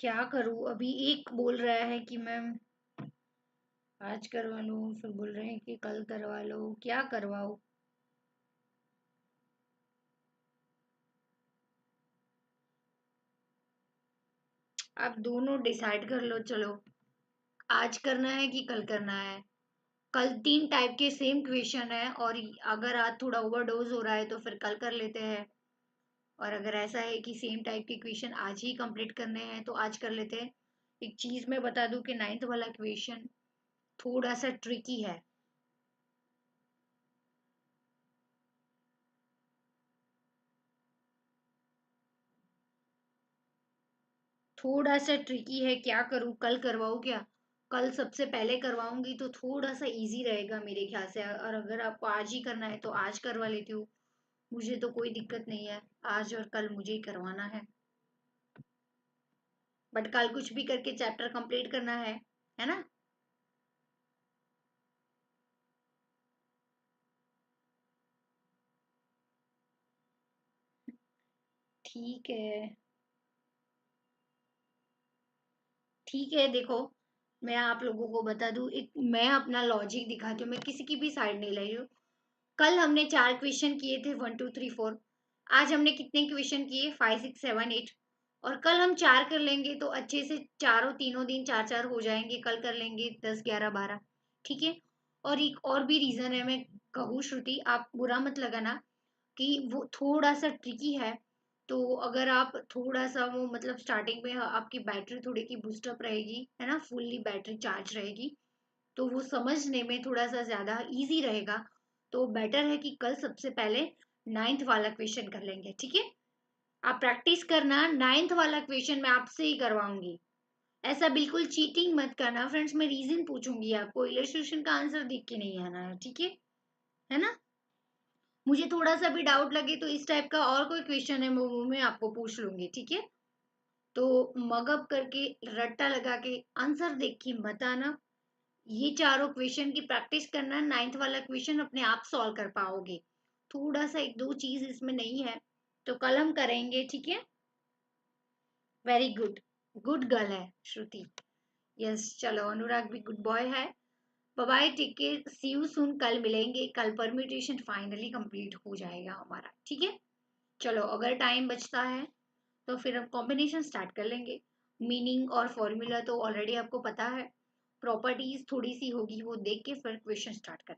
क्या करूं, अभी एक बोल रहा है कि मैम आज करवा लो, फिर बोल रहे हैं कि कल करवा लो, क्या करवाओ। आप दोनों डिसाइड कर लो, चलो आज करना है कि कल करना है। कल 3 टाइप के सेम क्वेश्चन है, और अगर आज थोड़ा ओवरडोज हो रहा है तो फिर कल कर लेते हैं। और अगर ऐसा है कि सेम टाइप के क्वेश्चन आज ही कंप्लीट करने हैं तो आज कर लेते हैं। एक चीज मैं बता दूं कि 9th वाला क्वेश्चन थोड़ा सा ट्रिकी है। थोड़ा सा ट्रिकी है, क्या करूं, कल करवाऊं क्या? कल सबसे पहले करवाऊंगी तो थोड़ा सा इजी रहेगा मेरे ख्याल से, और अगर आपको आज ही करना है तो आज करवा लेती हूँ। मुझे तो कोई दिक्कत नहीं है, आज और कल मुझे ही करवाना है। बट कल कुछ भी करके चैप्टर कंप्लीट करना है ना? ठीक है। ठीक है, देखो मैं आप लोगों को बता दूं, एक मैं अपना लॉजिक दिखाती हूँ, मैं किसी की भी साइड नहीं ले रही हूँ। कल हमने 4 क्वेश्चन किए थे, 1 2 3 4। आज हमने कितने क्वेश्चन किए? 5 6 7 8। और कल हम 4 कर लेंगे तो अच्छे से चारों तीनों दिन 4 4 हो जाएंगे, कल कर लेंगे 10 11 12। ठीक है। और एक और भी रीजन है, मैं कहूँ श्रुति, आप बुरा मत लगाना, कि वो थोड़ा सा ट्रिकी है। तो अगर आप थोड़ा सा वो मतलब स्टार्टिंग में आपकी बैटरी थोड़ी की बूस्टअप रहेगी, है ना, फुल्ली बैटरी चार्ज रहेगी, तो वो समझने में थोड़ा सा ज्यादा इजी रहेगा। तो बेटर है कि कल सबसे पहले 9th वाला क्वेश्चन कर लेंगे, ठीक है? आप प्रैक्टिस करना, 9th वाला क्वेश्चन मैं आपसे ही करवाऊंगी। ऐसा बिल्कुल चीटिंग मत करना फ्रेंड्स, मैं रीजन पूछूंगी आपको, इलस्ट्रेशन का आंसर देख के नहीं आना है ना? मुझे थोड़ा सा भी डाउट लगे तो इस टाइप का और कोई क्वेश्चन है वो मैं आपको पूछ लूंगी, ठीक है? तो मगअप करके, रट्टा लगा के, आंसर देख के मत आना। ये चारों क्वेश्चन की प्रैक्टिस करना, 9th वाला क्वेश्चन अपने आप सॉल्व कर पाओगे। थोड़ा सा एक दो चीज इसमें नहीं है, तो कल हम करेंगे, ठीक है? Very good. गुड गर्ल है श्रुति। यस, चलो अनुराग भी गुड बॉय है। Bye, take care, see you soon, कल मिलेंगे, कल परम्यूटेशन फाइनली कंप्लीट हो जाएगा हमारा, ठीक है? चलो अगर टाइम बचता है तो फिर हम कॉम्बिनेशन स्टार्ट कर लेंगे। मीनिंग और फॉर्मूला तो ऑलरेडी आपको पता है, प्रॉपर्टीज थोड़ी सी होगी वो देख के फिर क्वेश्चन स्टार्ट करते हैं।